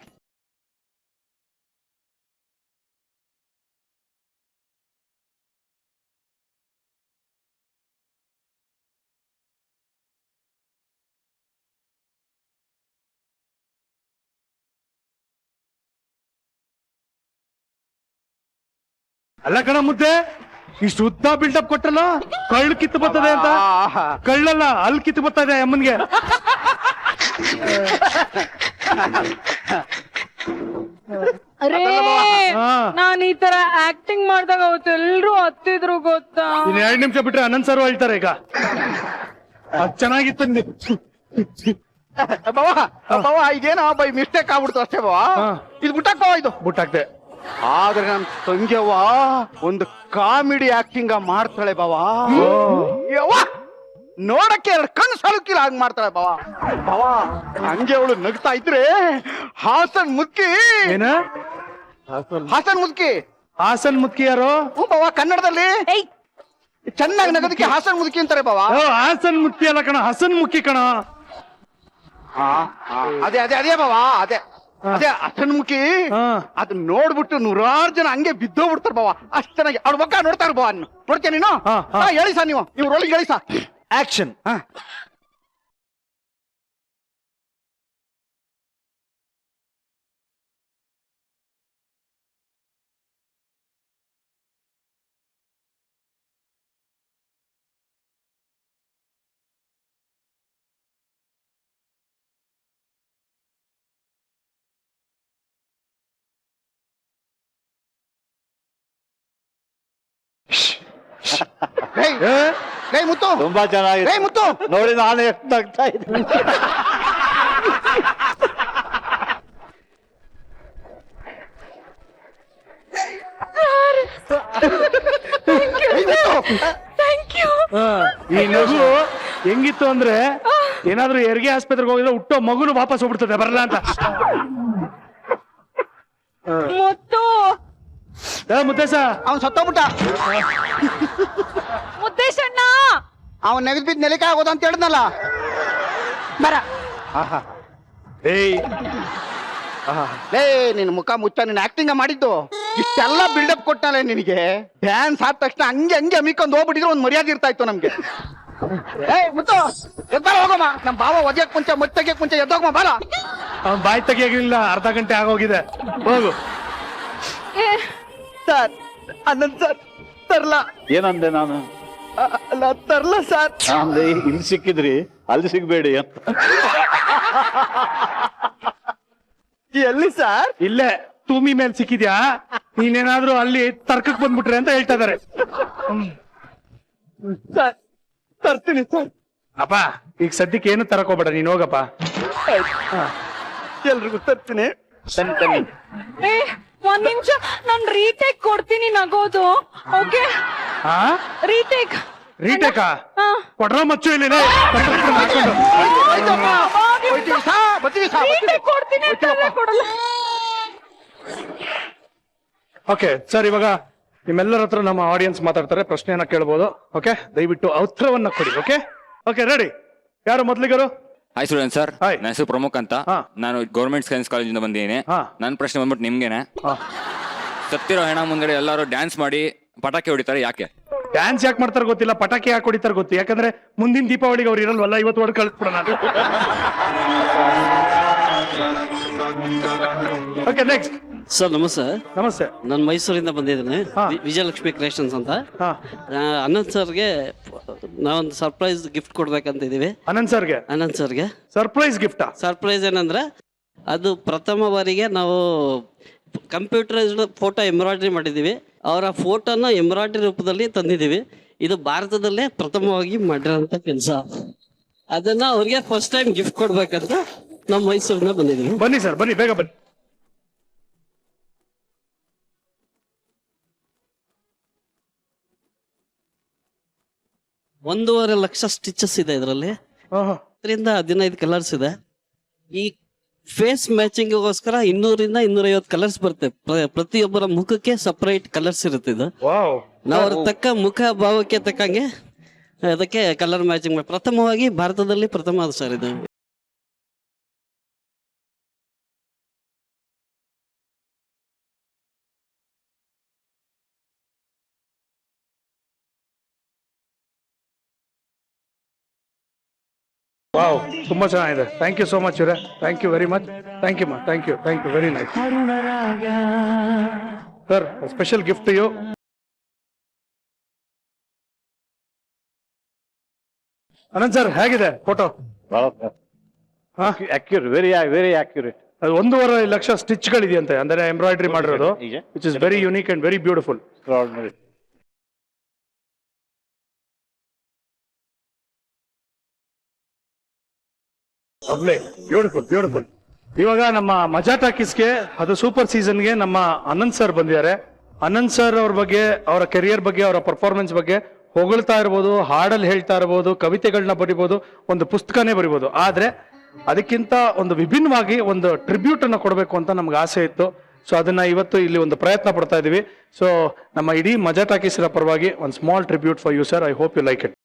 ಅಲ್ಲ ಕಣ ಮುದ್ದೆ, ಇಷ್ಟು ಉದ್ದ ಬಿಲ್ಡಪ್ ಕೊಟ್ಟಲ್ಲ, ಕಳ್ಳು ಕಿತ್ತು ಬರ್ತದೆ ಅಂತ. ಕಳ್ಳಲ್ಲ, ಅಲ್ಲಿ ಕಿತ್ತು ಬರ್ತಾ ಇದೆ ಅಮ್ಮನ್ಗೆ. ಅರೇ, ನಾನ್ ಈ ತರ ಆಕ್ಟಿಂಗ್ ಮಾಡಿದಾಗ ಅವತ್ತು ಎಲ್ರು ಹತ್ತಿದ್ರು ಗೊತ್ತಾ? ಇನ್ 2 ನಿಮಿಷ ಬಿಟ್ರೆ ಅನಂತ್ ಸರ್ ಹೇಳ್ತಾರೆ ಈಗ. ಅದ್ ಚೆನ್ನಾಗಿತ್ತು. ಬಾವಾ ಇದೇನೋ ಬೈ ಮಿಸ್ಟೇಕ್ ಆಗ್ಬಿಡ್ತು ಅಷ್ಟೇ ಬಾವಾ. ಇದು ಬಿಟ್ಟಾಕ್ ಬಾವಾ, ಇದು ಬಿಟ್ಟಾಕ್ದೆ. ಆದ್ರೆ ನನ್ ತಂಗ್ಯವ್ವ ಒಂದು ಕಾಮಿಡಿ ಆಕ್ಟಿಂಗ್ ಮಾಡ್ತಾಳೆ ಬಾವಾ. ಯವ್ವ, ನೋಡಕ್ಕೆ 2 ಕಣ್ಣು ಸಾಲುಕಿಲ್ಲ ಹಂಗ್ ಮಾಡ್ತಾಳೆ ಬಾವಾ. ಬಾವಾ ಹಂಗೆ ಅವಳು ನಗ್ತಾ ಇದ್ರೆ ಹಾಸನ್ ಮುದ್ಕಿ. ಏನ? ಹಾಸನ್ ಮುದ್ಕಿ. ಹಾಸನ್ ಮುದ್ಕಿ ಯಾರು? ಬಾವಾ, ಕನ್ನಡದಲ್ಲಿ ಚೆನ್ನಾಗಿ ನಗೋದಕ್ಕೆ ಹಾಸನ್ ಮುದ್ಕಿ ಅಂತಾರೆ ಬಾವಾ. ಹಾಸನ್ ಮುದ್ಕಿ ಅಲ್ಲ ಕಣ, ಹಸನ್ ಮುಖಿ ಕಣ. ಅದೇ ಅದೇ ಅದೇ ಬಾವಾ, ಅದೇ ಅದೇ ಹಸನ್ ಮುಖಿ. ಅದನ್ನ ನೋಡ್ಬಿಟ್ಟು 100 ಜನ ಹಂಗೆ ಬಿದ್ದೋಗ್ಬಿಡ್ತಾರ ಬಾವಾ. ಅಷ್ಟ್ ಚೆನ್ನಾಗಿ ಅವ್ರ ಮಕ್ಕ ನೋಡ್ತಾರ ಬಾವಾ. ನೋಡ್ತೀಯ ನೀನು? ಹೇಳಿ ಸಾ, ನೀವು ರೋಲಿಗೆ ಹೇಳಿ ಸಾ. ಆಕ್ಷನ್. ಮುತ್ತು ತುಂಬಾ ಚೆನ್ನಾಗಿದೆ ಮುತ್ತು. ನೋಡಿ, ನಾನು ಎಷ್ಟು ನಗ್ತಾ ಇದ್ದೀನಿ. ಈ ನಗು ಹೆಂಗಿತ್ತು ಅಂದ್ರೆ, ಏನಾದ್ರೂ ಹೆರಿಗೆ ಆಸ್ಪತ್ರೆಗೆ ಹೋಗಿದ್ರೆ ಹುಟ್ಟೋ ಮಗುನು ವಾಪಸ್ ಹೋಗ್ಬಿಡ್ತದೆ, ಬರಲ್ಲ ಅಂತ. ಮುದ್ದೇಶ ಅವನ್ ಸತ್ತೋಗ್ಬಿಟ್ಟ. ಮುದ್ದೇಶಣ್ಣ, ಅವನ್ ನೆಗದ್ ಬಿದ್ದು ನೆಲಕ್ಕೆ ಆಗೋದು ಅಂತ ಹೇಳಿದ್ನಲ್ಲ. ಬರ. ಏಯ್, ಲೇ ನಿನ್ ಮುಖ ಮುಚ್ಚ, ನೀನ್ ಆಕ್ಟಿಂಗ್ ಮಾಡಿದ್ದು ಇಷ್ಟೆಲ್ಲ ಬಿಲ್ಡಪ್ ಕೊಟ್ಟಲ್ಲ ನಿನಗೆ. ಡ್ಯಾನ್ಸ್ ಆದ ತಕ್ಷಣ ಹಂಗೆ ಹಂಗೆ ಅಮಿಕೊಂಡು ಹೋಗ್ಬಿಟ್ಟಿದ್ರೆ ಒಂದ್ ಮರ್ಯಾದೆ ಇರ್ತಾ ಇತ್ತು ನಮ್ಗೆ. ಮುತ್ತು ಎದ್ದಾರ ಹೋಗಮ್ಮ. ನಮ್ ಬಾವ ಒದ್ಯಕ್ ಮುಂಚೆ ತೆಗಿಯಕ್ ಮುಂಚೆ ಎದ್ದೋಗಮ್ಮ ಬಾರ. ಅವ್ನ್ ಬಾಯಿ ತೆಗಿಯಾಗಿಲ್ಲ, ಅರ್ಧ ಗಂಟೆ ಆಗೋಗಿದೆ. ಹೋಗು. ಸರ್, ಅನಂತ್ ಸರ್ ತರ್ಲ. ಏನಂದೆ ನಾನು? ಅಲ್ಲ ತರ್ಲ ಸರ್. ಅಂದ್ರೆ ಇಲ್ಲಿ ಸಿಕ್ಕಿದ್ರಿ ಅಲ್ಲಿ ಸಿಗ್ಬೇಡಿ ಅಂತ. ಎಲ್ಲಿ ಸರ್? ಇಲ್ಲೇ ತೂಮಿ ಮೇಲೆ ಸಿಕ್ಕಿದ್ಯಾ? ನೀನೇನಾದ್ರೂ ಅಲ್ಲಿ ತರ್ಕಕ್ ಬಂದ್ಬಿಟ್ರೆ ಅಂತ ಹೇಳ್ತಾ ಇದಾರೆ. ಸರ್ ತರ್ತೀನಿ ಸರ್. ಅಪ್ಪ ಈಗ ಸದ್ಯಕ್ಕೆ ಏನು ತರಕ್ ಹೋಗ್ಬೇಡ, ನೀನ್ ಹೋಗಪ್ಪ. ಎಲ್ರಿಗೂ ತರ್ತೀನಿ. ಒಂದ್ ನಿಮಿಷ, ನಾನ್ ರೀಟೇಕ್ ಕೊಡ್ತೀನಿ ನಗೋದು. Okay, retake. ರೀಟೇಕಾ? ಕೊಡ್ರ ಮಚ್ಚು ಇಲ್ಲಿ. ಕೊಡ್ತೀನಿ ಅಂತ ಕೊಡಲ್ಲ. ಓಕೆ ಸರ್, ಇವಾಗ ನಿಮ್ಮೆಲ್ಲರ ಹತ್ರ ನಮ್ಮ ಆಡಿಯನ್ಸ್ ಮಾತಾಡ್ತಾರೆ, ಪ್ರಶ್ನೆಯನ್ನ ಕೇಳ್ಬೋದು. ಓಕೆ, ದಯವಿಟ್ಟು ಉತ್ತರವನ್ನ ಕೊಡಿ. Okay okay, ready? ಯಾರು ಮೊದ್ಲಿಗರು? Hi student sir, Hi. ನನ್ನ ಹೆಸರು ಪ್ರಮುಖ್ ಅಂತ. ನಾನು ಗೌರ್ಮೆಂಟ್ ಸೈನ್ಸ್ ಕಾಲೇಜಿಂದ ಬಂದಿದ್ದೀನಿ. ನನ್ನ ಪ್ರಶ್ನೆ ಬಂದ್ಬಿಟ್ಟು ನಿಮ್ಗೇನೆ. ಸತ್ತಿರೋ ಹೆಣ ಮುಂದೆ ಎಲ್ಲರೂ ಡ್ಯಾನ್ಸ್ ಮಾಡಿ ಪಟಾಕಿ ಹೊಡಿತಾರೆ, ಯಾಕೆ? ಡ್ಯಾನ್ಸ್ ಯಾಕೆ ಮಾಡ್ತಾರೆ ಗೊತ್ತಿಲ್ಲ, ಪಟಾಕಿ ಯಾಕೆ ಹೊಡಿತಾರೆ ಗೊತ್ತು. ಯಾಕಂದ್ರೆ ಮುಂದಿನ ದೀಪಾವಳಿಗೆ ಅವ್ರು ಇರಲ್ವಲ್ಲ, ಇವತ್ತು ಹೊಡೆದು ಕಳಿಸ್ಬಿಡೋಣ. Okay, next. ಸರ್ ನಮಸ್ತೆ. ನಮಸ್ತೆ. ನಾನು ಮೈಸೂರಿಂದ ಬಂದಿದ್ದೀನಿ, ವಿಜಯಲಕ್ಷ್ಮಿ ಕ್ರಿಯೇಷನ್ಸ್ ಅಂತ. ಅನಂತ್ ಸರ್ಗೆ ನಾವೊಂದು ಸರ್ಪ್ರೈಸ್ ಗಿಫ್ಟ್ ಕೊಡ್ಬೇಕಂತಿದೀವಿ. ಅನಂತ್ ಸರ್ಗೆ? ಅನಂತ್ ಸರ್ಗೆ ಸರ್ಪ್ರೈಸ್ ಗಿಫ್ಟ್. ಸರ್ಪ್ರೈಸ್ ಏನಂದ್ರೆ, ಅದು ಪ್ರಥಮ ಬಾರಿಗೆ ನಾವು ಕಂಪ್ಯೂಟರೈಸ್ಡ್ ಫೋಟೋ ಎಂಬ್ರಾಯ್ಡ್ರಿ ಮಾಡಿದ್ದೀವಿ. ಅವರ ಫೋಟೋನ ಎಂಬ್ರಾಯ್ಡ್ರಿ ರೂಪದಲ್ಲಿ ತಂದಿದ್ದೀವಿ. ಇದು ಭಾರತದಲ್ಲೇ ಪ್ರಥಮವಾಗಿ ಮಾಡಿರೋಂಥ ಕೆಲಸ. ಅದನ್ನ ಅವ್ರಿಗೆ ಫಸ್ಟ್ ಟೈಮ್ ಗಿಫ್ಟ್ ಕೊಡ್ಬೇಕಂತ ನಮ್ಮ ಮೈಸೂರಿನ ಬಂದಿದ್ದೀನಿ. ಬನ್ನಿ ಸರ್, ಬನ್ನಿ, ಬೇಗ ಬನ್ನಿ. ಒಂದೂವರೆ ಲಕ್ಷ ಸ್ಟಿಚಸ್ ಇದೆ ಇದರಲ್ಲಿ, ಆಹಾ. 15 ಕಲರ್ಸ್ ಇದೆ. ಈ ಫೇಸ್ ಮ್ಯಾಚಿಂಗ್ಗೋಸ್ಕರ 200 ಇಂದ 250 ಕಲರ್ಸ್ ಬರುತ್ತೆ. ಪ್ರತಿಯೊಬ್ಬರ ಮುಖಕ್ಕೆ ಸಪರೇಟ್ ಕಲರ್ಸ್ ಇರುತ್ತೆ. ಇದು ವಾವ್. ನಾವು ಅವ್ರ ತಕ್ಕ ಮುಖ ಭಾವಕ್ಕೆ ತಕ್ಕಂಗೆ ಅದಕ್ಕೆ ಕಲರ್ ಮ್ಯಾಚಿಂಗ್ ಪ್ರಥಮವಾಗಿ ಭಾರತದಲ್ಲಿ ಪ್ರಥಮ ಅದು ಸರ್ ಇದು. ವಾವ್, ತುಂಬಾ ಚೆನ್ನಾಗಿದೆ. ಥ್ಯಾಂಕ್ ಯು ಸೋ ಮಚ್ ಇವರೇ, thank you very much. Thank you ಮಾ, thank you, very nice sir. Special gift you. Anant sir, ಹೇಗಿದೆ ಫೋಟೋ? Very accurate. ಅದು 1.5 ಲಕ್ಷ ಸ್ಟಿಚ್ಗಳಿದೆಯಂತೆ, ಅಂದ್ರೆ ಎಂಬ್ರಾಯ್ಡ್ರಿ ಮಾಡಿರೋದು, which is very unique and very beautiful. Beautiful. ಇವಾಗ ನಮ್ಮ ಮಜಾ ಟಾಕೀಸ್ಗೆ, ಅದು ಸೂಪರ್ ಸೀಸನ್ಗೆ ನಮ್ಮ ಅನಂತ್ ಸರ್ ಬಂದಿದ್ದಾರೆ. ಅನಂತ್ ಸರ್ ಅವ್ರ ಬಗ್ಗೆ, ಅವರ ಕೆರಿಯರ್ ಬಗ್ಗೆ, ಅವರ ಪರ್ಫಾರ್ಮೆನ್ಸ್ ಬಗ್ಗೆ ಹೊಗಳ್ತಾ ಇರ್ಬೋದು, ಹಾಡಲ್ಲಿ ಹೇಳ್ತಾ ಇರ್ಬೋದು, ಕವಿತೆಗಳನ್ನ ಬರಿಬೋದು, ಒಂದು ಪುಸ್ತಕನೇ ಬರಿಬೋದು. ಆದ್ರೆ ಅದಕ್ಕಿಂತ ಒಂದು ವಿಭಿನ್ನವಾಗಿ ಒಂದು ಟ್ರಿಬ್ಯೂಟ್ ಅನ್ನ ಕೊಡಬೇಕು ಅಂತ ನಮ್ಗೆ ಆಸೆ ಇತ್ತು. ಸೊ ಅದನ್ನ ಇವತ್ತು ಇಲ್ಲಿ ಒಂದು ಪ್ರಯತ್ನ ಪಡ್ತಾ ಇದೀವಿ. ಸೊ ನಮ್ಮ ಇಡೀ ಮಜಾ ಟಾಕೀಸ್ರ ಪರವಾಗಿ ಒಂದು small tribute for you sir. I hope you like it.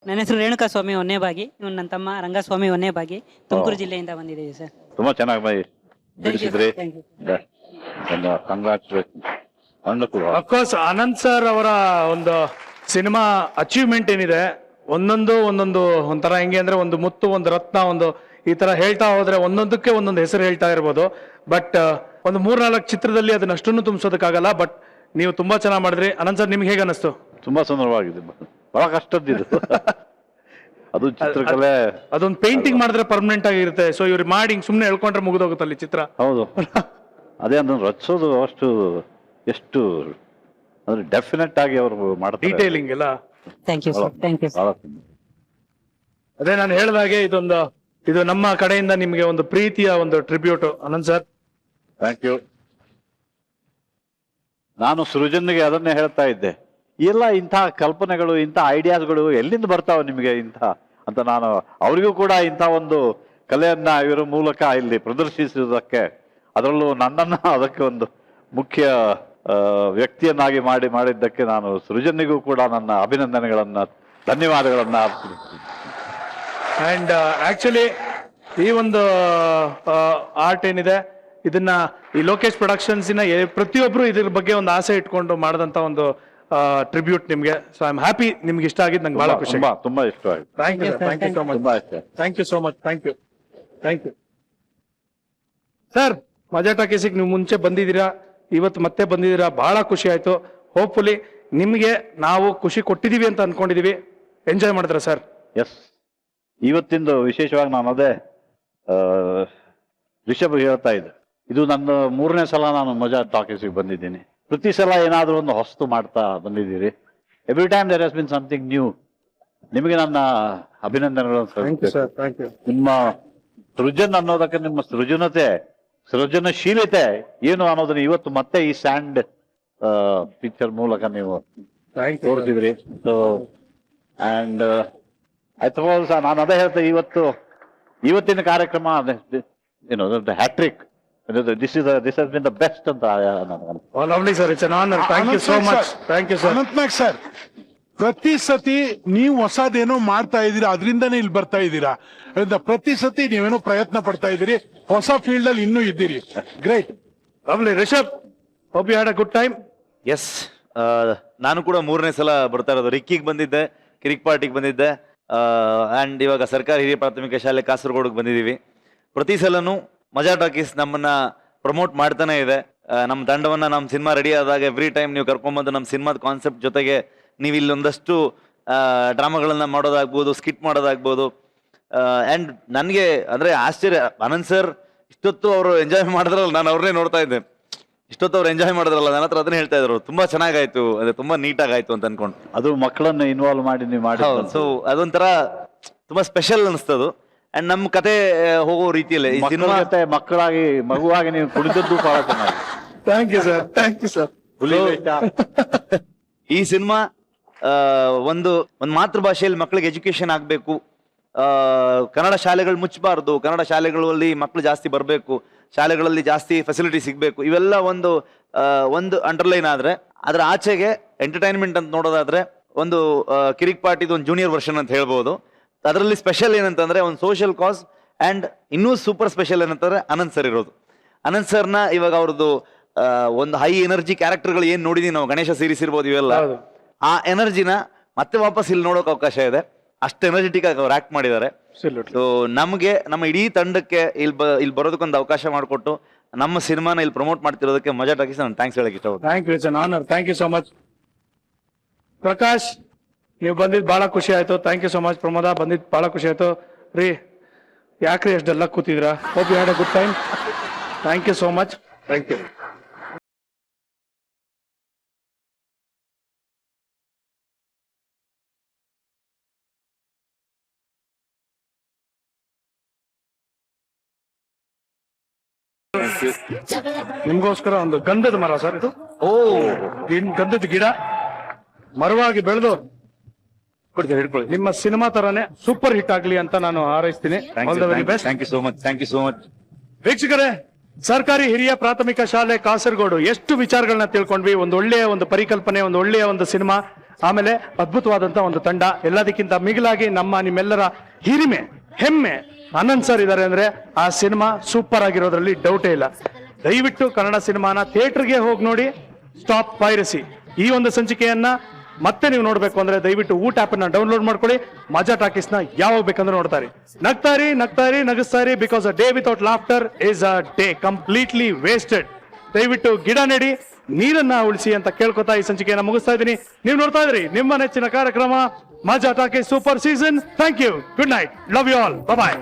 ನನ್ನ ಹೆಸರು ರೇಣುಕಾ ಸ್ವಾಮಿ ಒನ್ನೇಬಾಗಿ, ಇವನು ನನ್ನ ತಮ್ಮ ರಂಗಸ್ವಾಮಿ ಒನ್ನೇಬಾಗಿ, ತುಮಕೂರು ಜಿಲ್ಲೆಯಿಂದ ಬಂದಿದ್ದೀವಿ ಸರ್. ತುಂಬಾ ಚೆನ್ನಾಗಿ ಬಿಡಿಸಿದ್ರಿ. Thank you. Congratulation. Of course Anant sir ಅವರ ಒಂದು ಸಿನಿಮಾ ಅಚೀವ್ಮೆಂಟ್ ಏನಿದೆ, ಒಂದೊಂದು ಒಂಥರ ಹೆಂಗೆ ಅಂದ್ರೆ ಒಂದು ಮುತ್ತು, ಒಂದು ರತ್ನ, ಒಂದು ಈ ತರ ಹೇಳ್ತಾ ಹೋದ್ರೆ ಒಂದೊಂದಕ್ಕೆ ಒಂದೊಂದು ಹೆಸರು ಹೇಳ್ತಾ ಇರ್ಬೋದು. ಬಟ್ ಒಂದು 3-4 ಚಿತ್ರದಲ್ಲಿ ಅದನ್ನ ಅಷ್ಟನ್ನು ತುಂಬಿಸೋದಕ್ಕಾಗಲ್ಲ. ಬಟ್ ನೀವು ತುಂಬಾ ಚೆನ್ನಾಗಿ ಮಾಡಿದ್ರಿ. ಅನಂತ್ ಸರ್, ನಿಮ್ಗೆ ಹೇಗೆ ಅನಿಸ್ತು? ತುಂಬಾ ಸುಂದರವಾಗಿದೆ, ಬಹಳ ಕಷ್ಟದ್ದಿದು. ಅದು ಚಿತ್ರಕಲೆ, ಅದೊಂದು ಪೇಂಟಿಂಗ್ ಮಾಡಿದ್ರೆ ಪರ್ಮನೆಂಟ್ ಆಗಿರುತ್ತೆ. ಸೊ ಇವ್ರು ಮಾಡಿ ಸುಮ್ನೆ ಹೇಳ್ಕೊಂಡ್ರೆ ಮುಗಿದೋಗುತ್ತಲ್ಲಿ ಚಿತ್ರ. ಹೌದು. ಅದೇ ಅದನ್ನು ರಚಿಸೋದು ಅಷ್ಟು ಎಷ್ಟು ಅಂದ್ರೆ ಡೆಫಿನೆಟ್ ಆಗಿ ಅವರು ಮಾಡ್ತಾರೆ. ಡೀಟೇಲಿಂಗ್ ಎಲ್ಲ. Thank you sir. Thank you. ಅದೇ ನಾನು ಹೇಳಿದಾಗೆ ಇದು ನಮ್ಮ ಕಡೆಯಿಂದ ನಿಮ್ಗೆ ಒಂದು ಪ್ರೀತಿಯ ಒಂದು tribute Anant sir. Thank you. ನಾನು ಸೃಜನ್ಗೆ ಅದನ್ನೇ ಹೇಳ್ತಾ ಇದ್ದೆ, ಎಲ್ಲ ಇಂತಹ ಕಲ್ಪನೆಗಳು, ಇಂಥ ಐಡಿಯಾಸ್ಗಳು ಎಲ್ಲಿಂದ ಬರ್ತಾವೆ ನಿಮಗೆ ಇಂಥ ಅಂತ. ನಾನು ಅವರಿಗೂ ಕೂಡ ಇಂಥ ಒಂದು ಕಲೆಯನ್ನ ಇವರ ಮೂಲಕ ಇಲ್ಲಿ ಪ್ರದರ್ಶಿಸುವುದಕ್ಕೆ, ಅದರಲ್ಲೂ ನನ್ನನ್ನ ಅದಕ್ಕೆ ಒಂದು ಮುಖ್ಯ ವ್ಯಕ್ತಿಯನ್ನಾಗಿ ಮಾಡಿದ್ದಕ್ಕೆ ನಾನು ಸೃಜನ್ನಿಗೂ ಕೂಡ ನನ್ನ ಅಭಿನಂದನೆಗಳನ್ನ, ಧನ್ಯವಾದಗಳನ್ನ ಅರ್ಪಿಸ್ತೀನಿ. ಅಂಡ್ ಆಕ್ಚುಲಿ ಈ ಒಂದು ಆರ್ಟ್ ಏನಿದೆ, ಇದನ್ನ ಈ ಲೋಕೇಶ್ ಪ್ರೊಡಕ್ಷನ್ಸಿನ ಪ್ರತಿಯೊಬ್ರು ಇದ್ರ ಬಗ್ಗೆ ಒಂದು ಆಸೆ ಇಟ್ಕೊಂಡು ಮಾಡಿದಂತ ಒಂದು ಟ್ರಿಬ್ಯೂಟ್ ನಿಮ್ಗೆ. ಸೊ ಐ ಆಮ್ ಹ್ಯಾಪಿ, ನಿಮ್ಗೆ ಇಷ್ಟ ಆಗಿದ್ದು ನಂಗೆ ಬಹಳ ಖುಷಿ. ತುಂಬಾ ಇಷ್ಟ ಆಯ್ತು. Thank you so much. Thank you so much. Thank you sir. Majaa ಟಾಕೀಸಿಗೆ ನೀವು ಮುಂಚೆ ಬಂದಿದ್ದೀರಾ, ಇವತ್ತು ಮತ್ತೆ ಬಂದಿದ್ದೀರಾ, ಬಹಳ ಖುಷಿ ಆಯ್ತು. ಹೋಪ್ಫುಲಿ ನಿಮ್ಗೆ ನಾವು ಖುಷಿ ಕೊಟ್ಟಿದೀವಿ ಅಂತ ಅನ್ಕೊಂಡಿದೀವಿ. ಎಂಜಾಯ್ ಮಾಡಿದ್ರ ಸರ್? ಎಸ್. ಇವತ್ತಿಂದು ವಿಶೇಷವಾಗಿ ನಾನು ಅದೇ ರಿಷಬ್ ಹೇಳ್ತಾ ಇದ್ದೆ, ಇದು ನನ್ನ 3ನೇ ಸಲ ನಾನು ಮಜಾ ಟಾಕೀಸಿಗೆ ಬಂದಿದ್ದೀನಿ. ಪ್ರತಿ ಸಲ ಏನಾದರೂ ಒಂದು ಹೊಸ್ತು ಮಾಡ್ತಾ ಬಂದಿದ್ದೀರಿ. Every time there has been something new. ನಿಮಗೆ ನನ್ನ ಅಭಿನಂದನೆಗಳನ್ನು. ನಿಮ್ಮ ಸೃಜನ್ ಅನ್ನೋದಕ್ಕೆ, ನಿಮ್ಮ ಸೃಜನಶೀಲತೆ ಏನು ಅನ್ನೋದನ್ನ ಇವತ್ತು ಮತ್ತೆ ಈ ಸ್ಯಾಂಡ್ ಪಿಕ್ಚರ್ ಮೂಲಕ ನೀವು ತೋರಿಸಿದ್ರಿ. ಸೊ ಅಂಡ್ ಐ ಸಪೋಸ್ ನಾನು ಅದೇ ಹೇಳ್ತೇನೆ, ಇವತ್ತಿನ ಕಾರ್ಯಕ್ರಮ ಏನು hattrick, this has been the best ಅಂತ lovely sir. It's an honour. Thank you so much. Thank you sir. Ananthnag sir, ಪ್ರತಿ ಸತಿ ನೀವು ಹೊಸದೇನೋ ಮಾಡ್ತಾ ಇದ್ದೀರಾ, ಅದರಿಂದನೇ ಇಲ್ಲಿ ಬರ್ತಾ ಇದ್ದೀರಾ. ಪ್ರತಿ ಸತಿ ನೀವೇನೋ ಪ್ರಯತ್ನ ಪಡ್ತಾ ಇದ್ದೀರಿ, ಹೊಸ ಫೀಲ್ಡ್ ಅಲ್ಲಿ ಇನ್ನೂ ಇದ್ದೀರಿ. Great. Lovely. Rishab, hope you had a good time. Yes, ನಾನು ಕೂಡ 3ನೇ ಸಲ ಬರ್ತಾ ಇರೋದು. ರಿಕ್ಕಿಗೆ ಬಂದಿದ್ದೆ, ಕಿರಿಕ್ ಪಾರ್ಟಿಗೆ ಬಂದಿದ್ದೆ, ಅಂಡ್ ಇವಾಗ ಸರ್ಕಾರಿ ಹಿರಿಯ ಪ್ರಾಥಮಿಕ ಶಾಲೆ ಕಾಸರಗೋಡಿಗೆ ಬಂದಿದ್ದೀವಿ. ಪ್ರತಿ ಸಲನೂ ಮಜಾ ಟಾಕೀಸ್ ನಮ್ಮನ್ನ ಪ್ರಮೋಟ್ ಮಾಡ್ತಾನೆ ಇದೆ. ನಮ್ಮ ತಂಡವನ್ನ, ನಮ್ಮ ಸಿನಿಮಾ ರೆಡಿ ಆದಾಗ ಎವ್ರಿ ಟೈಮ್ ನೀವು ಕರ್ಕೊಂಡ್ಬಂದು ನಮ್ಮ ಸಿನಿಮಾದ ಕಾನ್ಸೆಪ್ಟ್ ಜೊತೆಗೆ ನೀವು ಇಲ್ಲೊಂದಷ್ಟು ಡ್ರಾಮಾಗಳನ್ನ ಮಾಡೋದಾಗ್ಬೋದು, ಸ್ಕಿಟ್ ಮಾಡೋದಾಗ್ಬೋದು. ಆ್ಯಂಡ್ ನನಗೆ ಅಂದರೆ ಆಶ್ಚರ್ಯ, ಅನಂತ್ ಸರ್ ಇಷ್ಟೊತ್ತು ಅವರು ಎಂಜಾಯ್ ಮಾಡಿದ್ರಲ್ಲ, ನಾನು ಅವ್ರನ್ನೇ ನೋಡ್ತಾ ಇದ್ದೆ. ಇಷ್ಟೊತ್ತು ಅವ್ರು ಎಂಜಾಯ್ ಮಾಡಿದ್ರಲ್ಲ, ನನ್ನ ಹತ್ರ ಅದನ್ನೇ ಹೇಳ್ತಾ ಇದ್ರು, ತುಂಬಾ ಚೆನ್ನಾಗಾಯ್ತು, ಅದೇ ತುಂಬಾ ನೀಟಾಗಾಯ್ತು ಅಂತ ಅನ್ಕೊಂಡು. ಅದು ಮಕ್ಕಳನ್ನ ಇನ್ವಾಲ್ವ್ ಮಾಡಿ ನೀವು ಮಾಡಿ. ಸೊ ಅದೊಂಥರ ತುಂಬಾ ಸ್ಪೆಷಲ್ ಅನಿಸ್ತದು. ಅಂಡ್ ನಮ್ಮ ಕತೆ ಹೋಗೋ ರೀತಿಯಲ್ಲಿ ಈ ಸಿನಿಮಾ ಮಕ್ಕಳಾಗಿ, ಮಗುವಾಗಿ ನೀವು ಕುಡಿದದ್ದು ಬಹಳ ಚೆನ್ನಾಗಿ. Thank you sir. Thank you sir. ಈ ಸಿನಿಮಾ ಒಂದು ಮಾತೃಭಾಷೆಯಲ್ಲಿ ಮಕ್ಕಳಿಗೆ ಎಜುಕೇಶನ್ ಆಗಬೇಕು. ಕನ್ನಡ ಶಾಲೆಗಳು ಮುಚ್ಚಬಾರ್ದು, ಕನ್ನಡ ಶಾಲೆಗಳಲ್ಲಿ ಮಕ್ಕಳು ಜಾಸ್ತಿ ಬರಬೇಕು, ಶಾಲೆಗಳಲ್ಲಿ ಜಾಸ್ತಿ ಫೆಸಿಲಿಟಿ ಸಿಗಬೇಕು. ಇವೆಲ್ಲ ಒಂದು ಅಂಡರ್ಲೈನ್ ಆದ್ರೆ, ಅದರ ಆಚೆಗೆ ಎಂಟರ್ಟೈನ್ಮೆಂಟ್ ಅಂತ ನೋಡೋದಾದ್ರೆ ಒಂದು ಕಿರಿಕ್ ಪಾರ್ಟಿದು ಒಂದು ಜೂನಿಯರ್ ವರ್ಷನ್ ಅಂತ ಹೇಳ್ಬೋದು. ಅದರಲ್ಲಿ ಸ್ಪೆಷಲ್ ಏನಂತಂದ್ರೆ ಒಂದು ಸೋಷಿಯಲ್ ಕಾಸ್, ಅಂಡ್ ಇನ್ನೂ ಸೂಪರ್ ಸ್ಪೆಷಲ್ ಏನಂತಂದ್ರೆ ಅನಂತ್ ಸರ್ ಇರೋದು. ಅನಂತ್ ಸರ್ನ ಇವಾಗ ಅವ್ರದ್ದು ಒಂದು ಹೈ ಎನರ್ಜಿ ಕ್ಯಾರೆಕ್ಟರ್ಗಳು ಏನ್ ನೋಡಿದೀವಿ ನಾವು, ಗಣೇಶ ಸೀರೀಸ್ ಇರ್ಬೋದು, ಇವೆಲ್ಲ ಆ ಎನರ್ಜಿನ ಮತ್ತೆ ವಾಪಸ್ ಇಲ್ಲಿ ನೋಡೋಕೆ ಅವಕಾಶ ಇದೆ. ಅಷ್ಟು ಎನರ್ಜೆಟಿಕ್ ಆಗಿ ಅವ್ರು ಆಕ್ಟ್ ಮಾಡಿದ್ದಾರೆ. ಸೊ ನಮಗೆ, ನಮ್ಮ ಇಡೀ ತಂಡಕ್ಕೆ ಇಲ್ಲಿ ಬರೋದಕ್ಕೊಂದು ಅವಕಾಶ ಮಾಡಿಕೊಟ್ಟು ನಮ್ಮ ಸಿನಿಮಾನ ಇಲ್ಲಿ ಪ್ರಮೋಟ್ ಮಾಡ್ತಿರೋದಕ್ಕೆ ಮಜಾ ಟಾಕೀಸ್ ನಾನು ಥ್ಯಾಂಕ್ಸ್ ಹೇಳಕ್ಕೆ ಇಷ್ಟಪಡ್ತೀನಿ. Thank you. It's an honour. Thank you so much. Prakash, ನೀವು ಬಂದಿದ್ದು ಬಹಳ ಖುಷಿ ಆಯ್ತು. Thank you so much. Pramoda, ಬಂದಿದ್ದು ಬಹಳ ಖುಷಿ ಆಯ್ತು. ರೀ, ಯಾಕ್ರಿ ಅಷ್ಟು ಡಲ್ಲಾಗಿ ಕೂತಿದ್ದೀರಾ? Hope you had a good time. Thank you so much. Thank you. ನಿಮ್ಗೋಸ್ಕರ ಒಂದು ಗಂಧದ ಮರ ಸರ್ ಇದು. ಗಂಧದ ಗಿಡ ಮರವಾಗಿ ಬೆಳೆದು ಹಿಡ್ಕೊಳ್ಳಿ. ನಿಮ್ಮ ಸಿನಿಮಾ ತರಾನೇ ಸೂಪರ್ ಹಿಟ್ ಆಗ್ಲಿ ಅಂತ ನಾನು ಹಾರೈಸ್ತೀನಿ. All the very best. Thank you so much. Thank you so much. ವೀಕ್ಷಕರೇ, ಸರ್ಕಾರಿ ಹಿರಿಯ ಪ್ರಾಥಮಿಕ ಶಾಲೆ ಕಾಸರಗೋಡು ಎಷ್ಟು ವಿಚಾರಗಳನ್ನ ತಿಳ್ಕೊಂಡ್ವಿ. ಒಂದು ಒಳ್ಳೆಯ ಒಂದು ಪರಿಕಲ್ಪನೆ, ಒಂದು ಒಳ್ಳೆಯ ಒಂದು ಸಿನಿಮಾ. ಆಮೇಲೆ ಅದ್ಭುತವಾದಂತ ಒಂದು ತಂಡ, ಎಲ್ಲದಕ್ಕಿಂತ ಮಿಗಿಲಾಗಿ ನಿಮ್ಮೆಲ್ಲರ ಹಿರಿಮೆ, ಹೆಮ್ಮೆ ಆನಂದ್ ಸರ್ ಇದ್ದಾರೆ ಅಂದ್ರೆ ಆ ಸಿನಿಮಾ ಸೂಪರ್ ಆಗಿರೋದ್ರಲ್ಲಿ ಡೌಟೇ ಇಲ್ಲ. ದಯವಿಟ್ಟು ಕನ್ನಡ ಸಿನಿಮಾನ ಥಿಯೇಟರ್ಗೆ ಹೋಗಿ ನೋಡಿ. Stop piracy. ಈ ಒಂದು ಸಂಚಿಕೆಯನ್ನ ಮತ್ತೆ ನೀವು ನೋಡ್ಬೇಕು ಅಂದ್ರೆ ದಯವಿಟ್ಟು ಊಟ ಆಪ್ ಅನ್ನ ಡೌನ್ಲೋಡ್ ಮಾಡ್ಕೊಳ್ಳಿ. ಮಜಾ ಟಾಕೀಸ್ ನ ಯಾವಾಗ ಬೇಕಂದ್ರೆ ನೋಡ್ತಾರೆ. ನಗ್ತಾರಿ ನಗಿಸ್ತಾರಿ, because a day without laughter is a day completely wasted. ದಯವಿಟ್ಟು ಗಿಡ ನೆಡಿ, ನೀರನ್ನ ಉಳಿಸಿ ಅಂತ ಕೇಳ್ಕೊತಾ ಈ ಸಂಚಿಕೆಯನ್ನ ಮುಗಿಸ್ತಾ ಇದ್ದೀನಿ. ನೀವು ನೋಡ್ತಾ ಇದ್ರಿ ನಿಮ್ಮ ನೆಚ್ಚಿನ ಕಾರ್ಯಕ್ರಮ Majaa Talkies super season. Thank you, good night, love you all, bye.